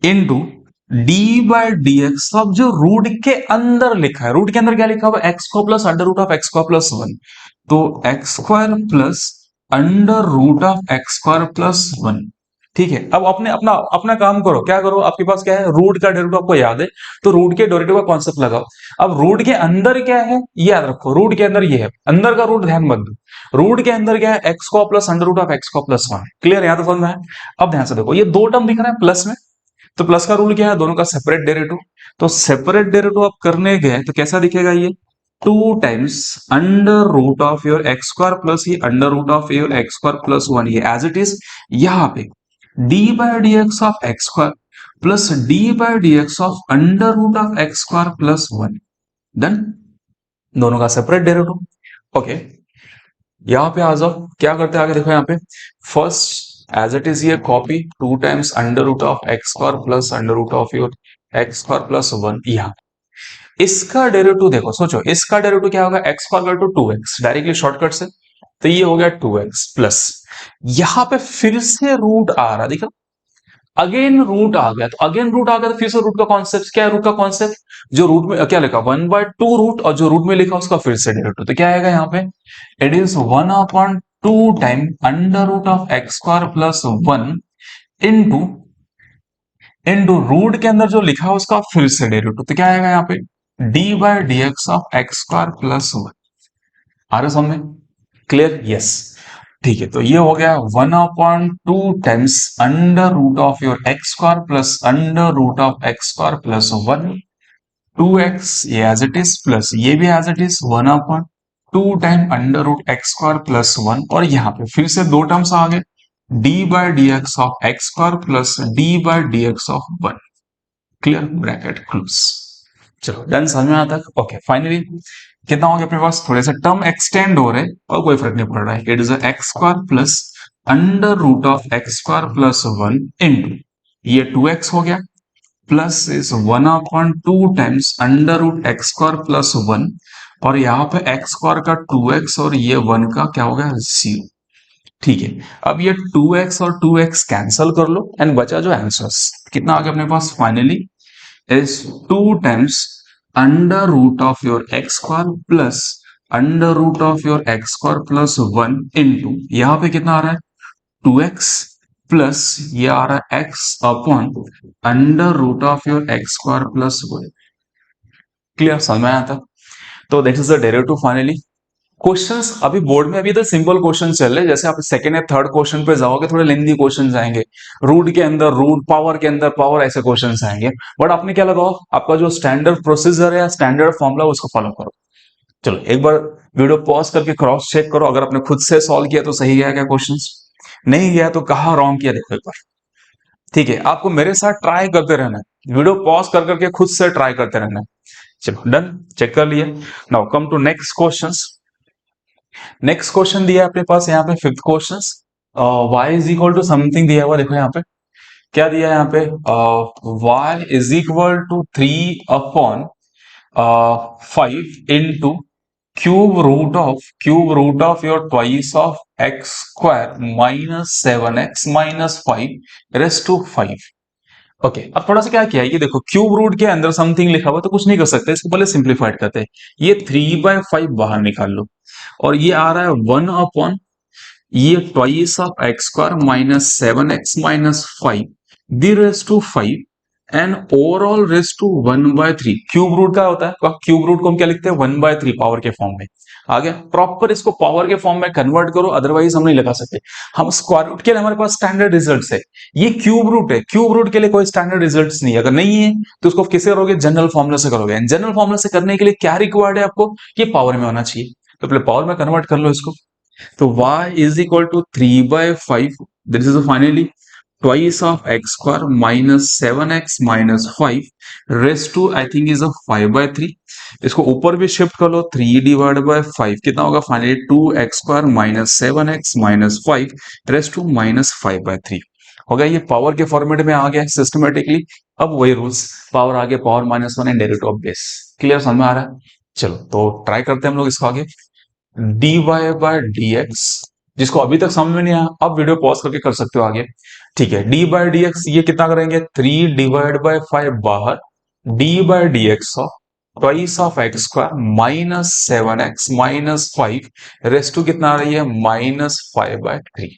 into d by d x, अब जो रूट के अंदर लिखा है, रूट के अंदर क्या लिखा हुआ, x square plus under root of x square plus 1, तो x square plus under root of x square plus 1, ठीक है। अब अपने अपना अपना काम करो, क्या करो, आपके पास क्या है, रूट का डेरिवेटिव आपको याद है, तो रूट के डेरिवेटिव का कॉन्सेप्ट लगाओ। अब रूट के अंदर क्या है ये याद रखो, रूट के अंदर ये है, अंदर का रूट ध्यान मत दो, रूट के अंदर क्या है, x square plus under root of x square plus 1, clear, यहां तो समझ में है। अब ध्यान से देखो ये 2 टर्म दिख रहा है प्लस में, तो प्लस का रूल क्या है, दोनों का सेपरेट डेरिवेटिव, तो सेपरेट डेरिवेटिव आप करने गए तो कैसा दिखेगा, ये 2 times under root of your x square plus ये under root of your x square plus 1, ये एज इट इज, यहाँ पे d by d x of x square plus d by d x of under root of x square plus 1, done, दोनों का सेपरेट डेरिवेटिव। ओके, यहां पे आ जाओ, क्या करते हैं आगे देखो, यहाँ पे फर्स्ट एज इट इज ये copy 2 times under root of x square plus under root of your x square plus 1, यहाँ इसका डेरिवेटिव देखो, सोचो इसका डेरिवेटिव क्या होगा, x square to 2x, directly shortcut से तो ये हो गया 2x प्लस, यहां पे फिर से रूट आ रहा, देखो अगेन रूट आ गया, तो अगेन रूट आ गया तो फिर से रूट का कॉन्सेप्ट क्या है, रूट का कॉन्सेप्ट जो रूट में क्या लिखा 1/2 रूट, और जो रूट में लिखा उसका फिर से डेरिवेटिव, तो क्या आएगा यहाँ पे, it is 1/2 time under root of x square plus 1 into root के अंदर जो लिखा है उसका फिर से डेरिवेटिव, तो क्या आएगा यहाँ पे d/dx of x square plus 1। आ रहा समझ में, क्लियर, यस, ठीक है, तो ये हो गया 1/2 times under root of your x square plus under root of x square plus 1, 2x ये एज इट इज प्लस ये भी as it is 1/2 time under root x square plus 1, और यहाँ पे फिर से दो टर्म्स आ गए d/dx of x square plus d/dx of 1, clear, bracket close. चलो डन, समझ में आता है, ओके, फाइनली कितना हो गया अपने पास, थोड़े से टर्म एक्सटेंड हो रहे और कोई फर्क नहीं पड़ रहा है, it is x square plus under root of x square plus 1 into ये 2x हो गया प्लस इस 1/2 times under root x square plus 1, और यहाँ पे एक्स स्क्वायर का 2x और ये 1 का क्या हो गया 0, ठीक है। अब ये 2x और 2x कैंसल कर लो एंड बचा जो आंसर्स, कितना आ गया अपने पास finally is 2 times under root of your x square plus under root of your x square plus 1 into यहां पे कितना आ रहा है 2x प्लस ये आ रहा है x upon under root of your x square plus 1, clear, समझ में आया था, तो that is the derivative finally. Questions अभी बोर्ड में अभी तो सिंपल क्वेश्चन चल रहे, जैसे आप सेकंड या थर्ड क्वेश्चन पे जाओगे थोड़े लेंथी क्वेश्चन आएंगे, रूट के अंदर रूट, पावर के अंदर पावर, ऐसे क्वेश्चन आएंगे, बट आपने क्या लगाओ, आपका जो स्टैंडर्ड प्रोसीजर है, स्टैंडर्ड फॉर्मूला उसको फॉलो करो। चलो एक बार वीडियो पॉज करके क्रॉस चेक करो, अगर आपने खुद से सॉल्व किया तो सही गया क्या क्वेश्चन, नहीं गया तो कहाँ रॉन्ग किया देखो एक बार, ठीक है, आपको मेरे साथ ट्राई करते रहना है, वीडियो पॉज कर करके खुद से ट्राई करते रहना है। चलो डन, चेक कर लिए, now come to next questions. Next question दिया है अपने पास यहाँ पे fifth question, y is equal to something दिया हुआ, देखो यहाँ पे क्या दिया है, यहाँ पे y is equal to 3/5 into cube root of your twice of x square minus 7x minus 5 raise to 5। Okay, अब थोड़ा सा क्या किया है, ये देखो क्यूब रूट के अंदर समथिंग लिखा हुआ तो कुछ नहीं कर सकते, इसको पहले सिंप्लीफाइड करते हैं, ये 3/5 बाहर निकाल लो, और ये आ रहा है 1 ये twice of x square minus 7x minus 5 दी raise to 5 and overall raise to 1/3, cube root का होता है, क्यूब रूट को हम क्या लिखते हैं 1/3 पावर के फॉर्म में, आ गया, प्रॉपर इसको पावर के फॉर्म में कन्वर्ट करो, अदरवाइज हम नहीं लगा सकते, हम स्क्वायर रूट के लिए हमारे पास स्टैंडर्ड रिजल्ट है, ये क्यूब रूट है, क्यूब रूट के लिए कोई स्टैंडर्ड रिजल्ट नहीं है, अगर नहीं है तो उसको किससे करोगे, जनरल फॉर्मूला से करोगे, जनरल फॉर्मूला से करने के लिए क्या रिक्वायर्ड है आपको, ये पावर में होना चाहिए, तो पहले पावर में कन्वर्ट कर लो इसको, तो y is equal to 3/5, this is finally twice of x square minus 7x minus 5 raised to I think is a 5/3, इसको ऊपर भी शिफ्ट कर लो, 3 डिवाइड बाय 5 कितना होगा finally 2x square minus 7x minus 5 raised to minus 5/3 हो गया, ये पावर के फॉर्मेट में आ गया सिस्टमेटिकली, अब वही रूल्स, पावर आगे power -1 and derivative of base, clear, समझ में आ रहा है, चलो तो ट्राई करते हैं हम लोग इसको आगे, dy/dx, जिसको अभी तक समझ में नहीं आया अब वीडियो पॉज करके कर सकते हो आगे, ठीक है, d/dx ये कितना करेंगे 3 डिवाइड बाय 5 बाहर, d/dx of twice of x square minus 7x minus 5 raise to कितना आ रही है -5/3,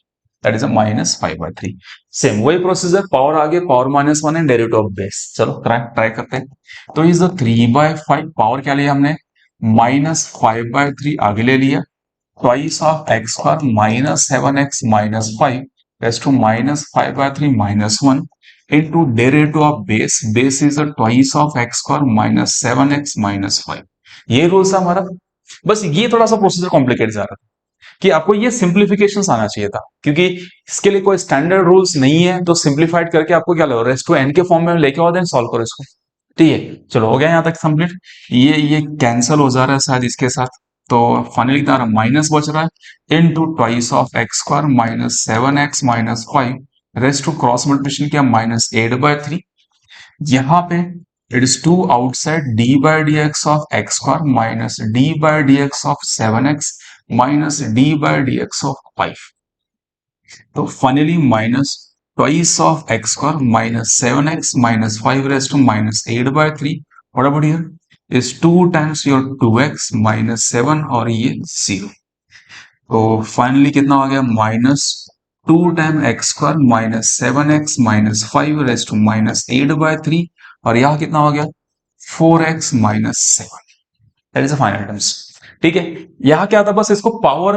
दैट इज -5/3, सेम वही प्रोसीजर, पावर आगे power -1 and derivative of base, चलो ट्राई करते हैं, तो इज 3/5 पावर क्या लिया हमने -5/3 आगे ले लिया, twice of x square minus 7x minus 5 raise to -5/3 -1 into derivative of base, base is twice of x square minus 7x minus 5, ये रूल्स है हमारा, बस ये थोड़ा सा प्रोसीजर कॉम्प्लिकेट जा रहा था कि आपको ये सिंप्लीफिकेशन आना चाहिए था, क्योंकि इसके लिए कोई स्टैंडर्ड रूल्स नहीं है, तो सिंप्लीफाइड करके आपको क्या लगेगा रेस टू n के फॉर्म में लेके आओ, देन सॉल्व करो इसको, ठीक है, चलो हो गया यहाँ तक कंप्लीट, ये कैंसल हो जा रहा है शायद इसके साथ, तो फाइनली कितना माइनस बच रहा है into twice of x square minus 7x minus 5 raised to cross multiplication किया -8/3, यहाँ पे it is 2 outside d/dx of x square minus d/dx of 7x minus d by d x of 5. तो finally minus twice of x square minus 7x minus 5 raised to minus 8 by 3. What about here? Is 2 times your 2x minus 7 और ये 0. तो फाइनली कितना हो गया? Minus 2 time x square minus 7x minus 5 raised to minus 8 by 3 और यहाँ कितना हो गया? 4x minus 7. That is the final terms. ठीक है, यहाँ क्या था? बस इसको पावर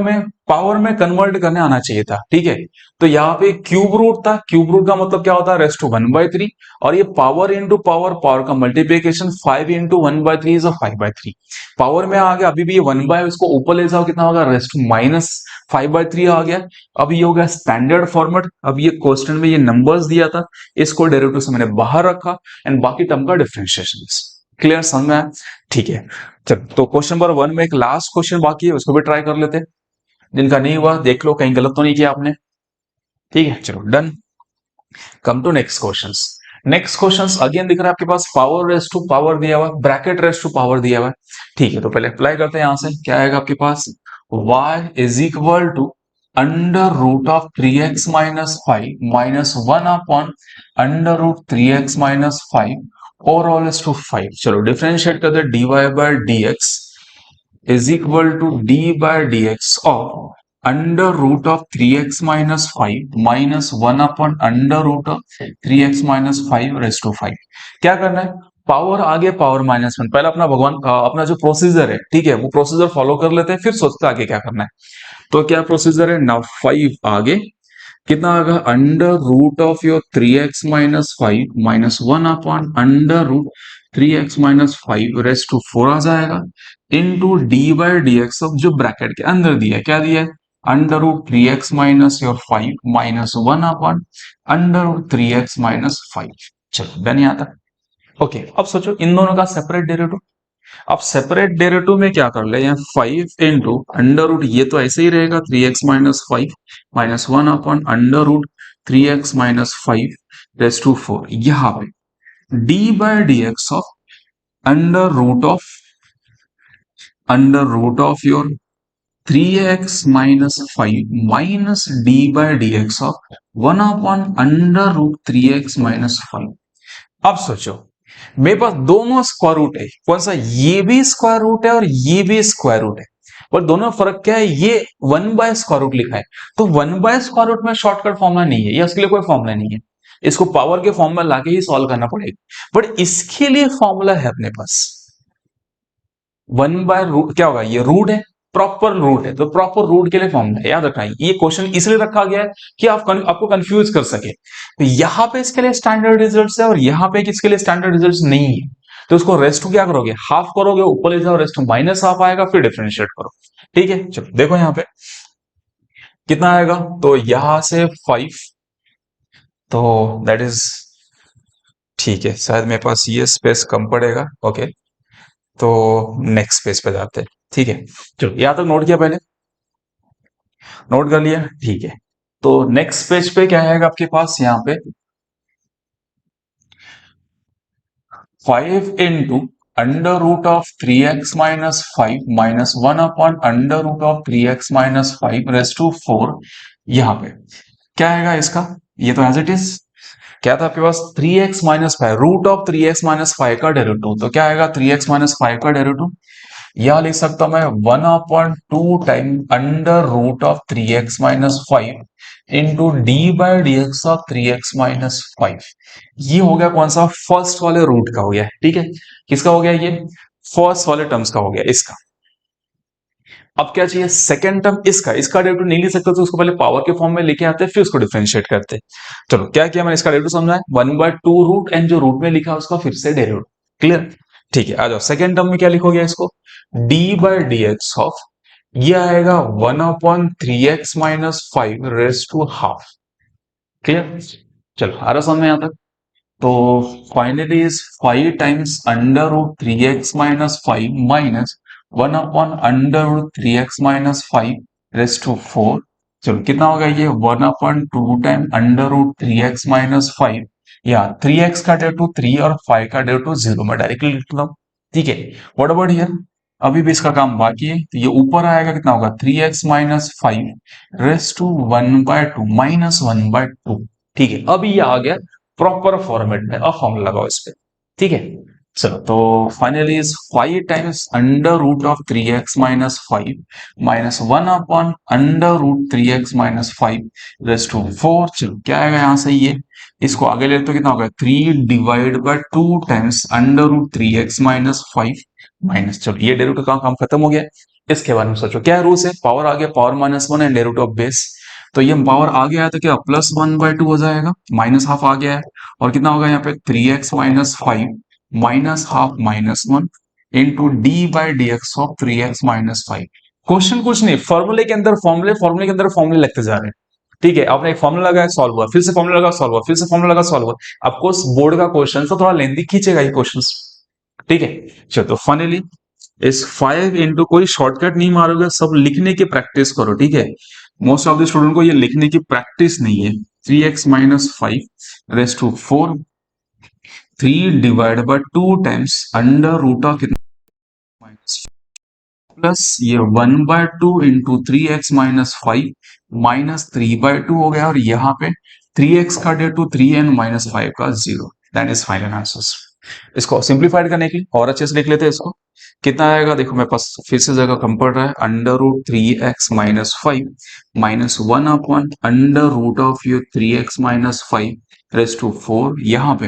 में कन्वर्ट करने आना चाहिए था. ठीक है, तो यहाँ पे क्यूब रूट था. क्यूब रूट का मतलब क्या होता है? Raised to 1/3. और ये पावर इंटू पावर का मल्टीप्लीकेशन 5 इंटू 1/3 इज 5/3. पावर में आ गया. अभी भी ये 1 इसको ऊपर ले जाओ, कितना होगा? रेस्ट टू माइनस 5/3 आ गया. अब ये हो गया स्टैंडर्ड फॉर्मेट. अब ये क्वेश्चन में ये नंबर्स दिया था, इसको डेरिवेटिव से मैंने बाहर रखा एंड बाकी टर्म का डिफरेंशिएशन. क्लियर, समझ में आया? ठीक है, चलो तो क्वेश्चन नंबर 1 में एक लास्ट क्वेश्चन बाकी है, उसको भी ट्राई कर लेते हैं. जिनका नहीं हुआ देख लो, कहीं गलत तो नहीं किया आपने. ठीक है, चलो done. Come to next questions. Next questions again दिख रहा है आपके पास पावर रेस टू पावर दिया हुआ है, ब्रैकेट रेस टू पावर दिया हुआ है. ठीक है, तो पहले अप्लाई करते हैं. यहां से क्या आएगा आपके पास? y is equal to under root of 3x minus 5 minus 1 upon under root 3x minus 5 और ऑल इज टू 5. चलो डिफरेंशिएट करते हैं. dy bye dx is equal to d by dx of under root of 3x minus 5 minus 1 upon under root of 3x minus 5 raised to 5. क्या करना है? पावर आगे पावर माइनस 1. पहले अपना अपना जो प्रोसीजर है, ठीक है, वो प्रोसीजर फॉलो कर लेते हैं, फिर सोचते हैं आगे क्या करना है. तो क्या प्रोसीजर है? नाउ 5 आगे कितना आएगा? Under root of your 3x minus 5 minus 1 upon under root 3x minus 5 raised to 4 आ जाएगा into d by d x of जो ब्रैकेट के अंदर दिया है. क्या दिया है? Under root 3x minus your 5 minus 1 upon under root 3x minus 5. चलो डन यहाँ तक. ओके, अब सोचो इन दोनों का सेपरेट डेरिवेटिव. अब सेपरेट डेरिवेटिव में क्या कर ले? यहाँ 5 इंटू अंडर रूट, ये तो ऐसे ही रहेगा 3x minus 5 minus 1 upon under root 3x minus 5 raise to 4. यहाँ पे d by d x of under root of your 3x minus 5 minus d by d x of 1 upon under root 3x minus 5. अब सोचो मेरे पास दोनों स्क्वायर रूट है. कौन सा? ये भी स्क्वायर रूट है और ये भी स्क्वायर रूट है. पर दोनों में फर्क क्या है? ये 1/स्क्वायर रूट लिखा है, तो 1/स्क्वायर रूट में शॉर्टकट फॉर्मूला नहीं है, या उसके लिए कोई फॉर्मूला नहीं है. इसको पावर के फॉर्म में लाके ही सॉल्व करना पड़ेगा. बट इसके लिए फॉर्मूला है अपने पास. 1/रूट क्या होगा? ये रूट है, प्रॉपर रूट है, तो प्रॉपर रूट के लिए फॉर्मूला है. याद रखना, ये क्वेश्चन इसलिए रखा गया है कि आपको कंफ्यूज कर सके. तो यहाँ पे इसके लिए स्टैंडर्ड रिजल्ट है और यहाँ पे किसके लिए स्टैंडर्ड रिजल्ट नहीं है. तो उसको रेस्ट टू क्या करोगे? हाफ करोगे, ऊपर ले जाओ, रेस्ट टू माइनस हाफ आएगा, फिर डिफरेंशिएट करो. ठीक है, चलो देखो यहाँ पे कितना आएगा. तो यहां से 5, तो दैट इज ठीक है. शायद मेरे पास ये स्पेस कम पड़ेगा. ओके, तो नेक्स्ट पेज पे जाते हैं. ठीक है, चलो यहां तक नोट किया? पहले नोट कर लिया? ठीक है, तो नेक्स्ट पेज पे क्या आएगा आपके पास? यहाँ पे 5 into under root of 3x minus 5 minus 1 upon under root of 3x minus 5 raise to 4. यहाँ पे क्या आएगा इसका? ये तो एज इट इज. क्या था आपके पास? 3x minus 5 root of 3x minus 5 का डेरिवेटिव. तो क्या आएगा? 3x माइनस 5 का डेरिवेटिव. यह लिख सकता हूं मैं 1/2 time under root of 3x minus 5 into d by d x of 3x minus 5. ये हो गया कौन सा? फर्स्ट वाले रूट का हो गया. ठीक है, किसका हो गया? ये फर्स्ट वाले टर्म्स का हो गया, इसका. अब क्या चाहिए? सेकंड टर्म इसका डेरिवेटिव नहीं ले सकते, तो उसको पहले पावर के फॉर्म में लेके आते हैं, फिर उसको डिफरेंशिएट करते हैं. चलो क्या किया मैंने? इसका डेरिवेटिव समझा है. 1/2 रूट एंड जो रूट में लिखा है उसका फिर से डेरिवेटिव. क्लियर? ठीक है, आ जाओ सेकंड टर्म में क्या लिखोगे? इसको d by d x of, ये आएगा 1/3x minus 5 raise to half. Clear? चलो आ रहा समझ में यहां तक. तो finally is 5 times under root 3x minus 5 minus 1/3x minus 5 raise to 4. चलो कितना होगा ये? 1/2 time under root 3x minus 5, या 3x का डेरिवेटिव 3 और 5 का डेरिवेटिव 0 में डायरेक्टली लिख लो. ठीक है, व्हाट अबाउट हियर? अभी भी इसका काम बाकी है, तो ये ऊपर आएगा कितना होगा 3x माइनस 5 माइनस 1/2। ठीक है, अभी ये आ गया प्रॉपर फॉर्मेट में। अब फॉर्मूला लगाओ इस पे। ठीक है, चलो तो finally is 5 times under root of 3x minus 5 minus 1 upon under root 3x minus 5 raise to 4। चलो क्या आएगा यहाँ से, ये इसको आगे ले तो कितना होगा 3/2 times under root 3x minus 5 minus, चलो ये डेरिवेटिव का काम खत्म हो गया। इसके बारे में सोचो क्या रूल्स है, पावर आ गया power minus 1 and derivative of base, तो ये पावर आ गया है तो क्या प्लस 1/2 हो जाएगा, माइनस हाफ आ गया है, और कितना होगा यहाँ पे 3x minus 5 minus half minus 1 into d by d x of 3x minus 5। Question कुछ नहीं, फॉर्मूले के अंदर फॉर्मूले के अंदर फॉर्मूले लगते जा रहे हैं। ठीक है, आपने एक फॉर्मूला लगाया सॉल्व हुआ, फिर से फॉर्मूला लगा सॉल्व हुआ, फिर से फॉर्मूला लगा सॉल्व हुआ। आपको बोर्ड का क्वेश्चन तो थोड़ा लेंथी खींचेगा ये क्वेश्चन। ठीक है, चलो तो फाइनली इस 5 इंटू कोई शॉर्टकट नहीं मारोगे, सब लिखने की प्रैक्टिस करो। ठीक है, मोस्ट ऑफ द स्टूडेंट को ये लिखने की प्रैक्टिस नहीं है। 3x minus 5 raise to 4 3/2 times under root of minus plus ये 1/2 इंटू 3x माइनस 5 माइनस 3/2 हो गया, और यहाँ पे 3x का डे टू 3n माइनस 5 का 0। That is final answer. इसको सिंप्लीफाइड करने के लिए और अच्छे से लिख लेते हैं इसको। कितना आएगा देखो, मेरे पास फिर से जगह कम पड़ रहा है। Under root 3x minus 5 minus 1 upon under root of ये 3x माइनस 5 रेस टू 4, यहाँ पे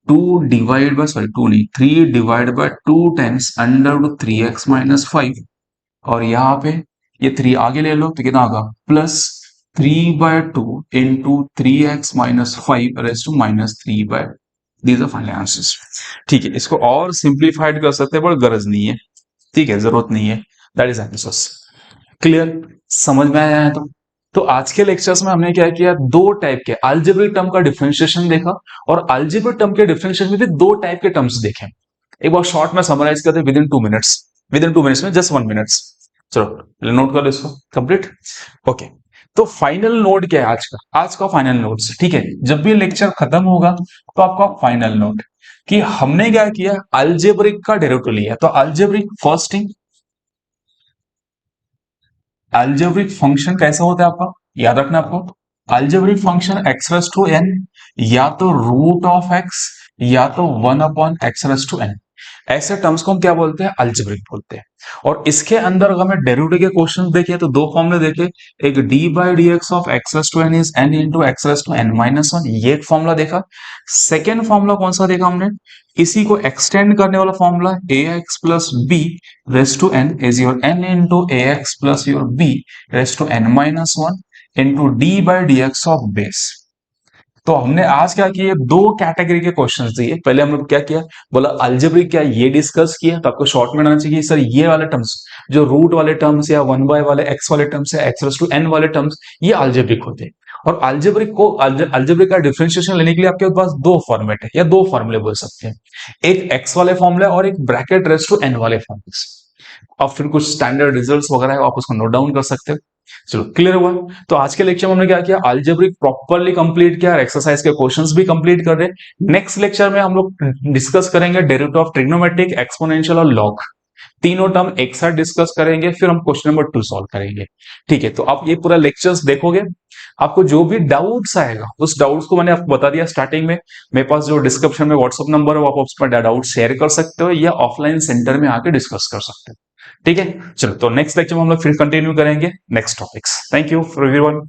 3/2 times under root 3x minus 5, और यहाँ पे ये 3 आगे ले लो तो कितना होगा plus 3/2 into 3x minus 5 raise to minus 3/, these are final answers. ठीक है, इसको और सिंप्लीफाइड कर सकते हैं पर गरज नहीं है। ठीक है, जरूरत नहीं है। That is answers. क्लियर, समझ में आया है तो आज के लेक्चर्स में हमने क्या किया, दो टाइप के अलजेब्रिक टर्म का डिफरेंशिएशन देखा, और अलजेब्रिक टर्म के डिफरेंशिएशन में भी दो टाइप के टर्म्स देखे। एक बार शॉर्ट में समराइज करते with in 2 minutes, with in 2 minutes में जस्ट 1 मिनट्स। चलो नोट कर लो इसको कंप्लीट। ओके, तो फाइनल नोट क्या है आज का फाइनल नोट। ठीक है, जब भी लेक्चर खत्म होगा तो आपका फाइनल नोट कि हमने क्या किया, अलजेब्रिक का डेरिवेटिव लिया। तो algebraic first thing, algebraic function कैसा होता है आपका याद रखना आपको। Algebraic function x raise to n, या तो रूट ऑफ x या तो 1 upon x raise to n, ऐसे टर्म्स को हम क्या बोलते हैं, अलजेब्रिक बोलते हैं। और इसके अंदर अगर मैं डेरिवेटिव के क्वेश्चन देखे तो दो फॉर्मूले देखे, एक d by d x of x raise to n is n into x raise to n minus 1, ये एक फॉर्मूला देखा। सेकेंड फॉर्मूला कौन सा देखा हमने, इसी को एक्सटेंड करने वाला formula a x plus b raise to n is your n into a x plus your b raise to n minus 1 into d by d x of base. तो हमने आज क्या किया, दो कैटेगरी के क्वेश्चंस दिए। पहले हम लोग क्या किया, बोला अलजेब्रिक क्या ये डिस्कस किया, तो आपको शॉर्ट में आना चाहिए सर ये वाले टर्म्स जो रूट वाले टर्म्स या 1/, वाले एक्स वाले टर्म्स या एक्स रेज़ टू n वाले टर्म्स, ये अलजेब्रिक होते हैं। और अलजेब्रिक का डिफरेंशिएशन लेने के लिए आपके पास दो फॉर्मेट है या दो फॉर्मूले बोल सकते हैं, एक एक्स वाले फॉर्मूले और एक ब्रैकेट रेज़ टू n वाले फॉर्मूले। अब फिर कुछ स्टैंडर्ड रिजल्ट्स वगैरह है, आप उसको नोट डाउन कर सकते हैं। चलो क्लियर हुआ। तो आज के लेक्चर में हमने क्या किया, अलजेब्रिक प्रॉपर्ली कंप्लीट किया और एक्सरसाइज के क्वेश्चंस भी कंप्लीट कर रहे हैं। नेक्स्ट लेक्चर में हम लोग डिस्कस करेंगे डेरिवेटिव ऑफ ट्रिग्नोमेट्रिक, एक्सपोनेंशियल और लॉग, तीनों टर्म एक साथ डिस्कस करेंगे, फिर हम क्वेश्चन नंबर 2 सॉल्व करेंगे। ठीक है, तो आप ये पूरा लेक्चर्स देखोगे, आपको जो भी डाउट्स आएगा उस डाउट्स को मैंने आपको बता दिया स्टार्टिंग में। मेरे पास जो डिस्क्रिप्शन में व्हाट्सएप नंबर है, आप उस पर डाउट शेयर कर सकते हो या ऑफलाइन सेंटर में आके डिस्कस कर सकते हो। ठीक है, चलो तो नेक्स्ट लेक्चर में हम लोग फिर कंटिन्यू करेंगे next topics. Thank you for everyone.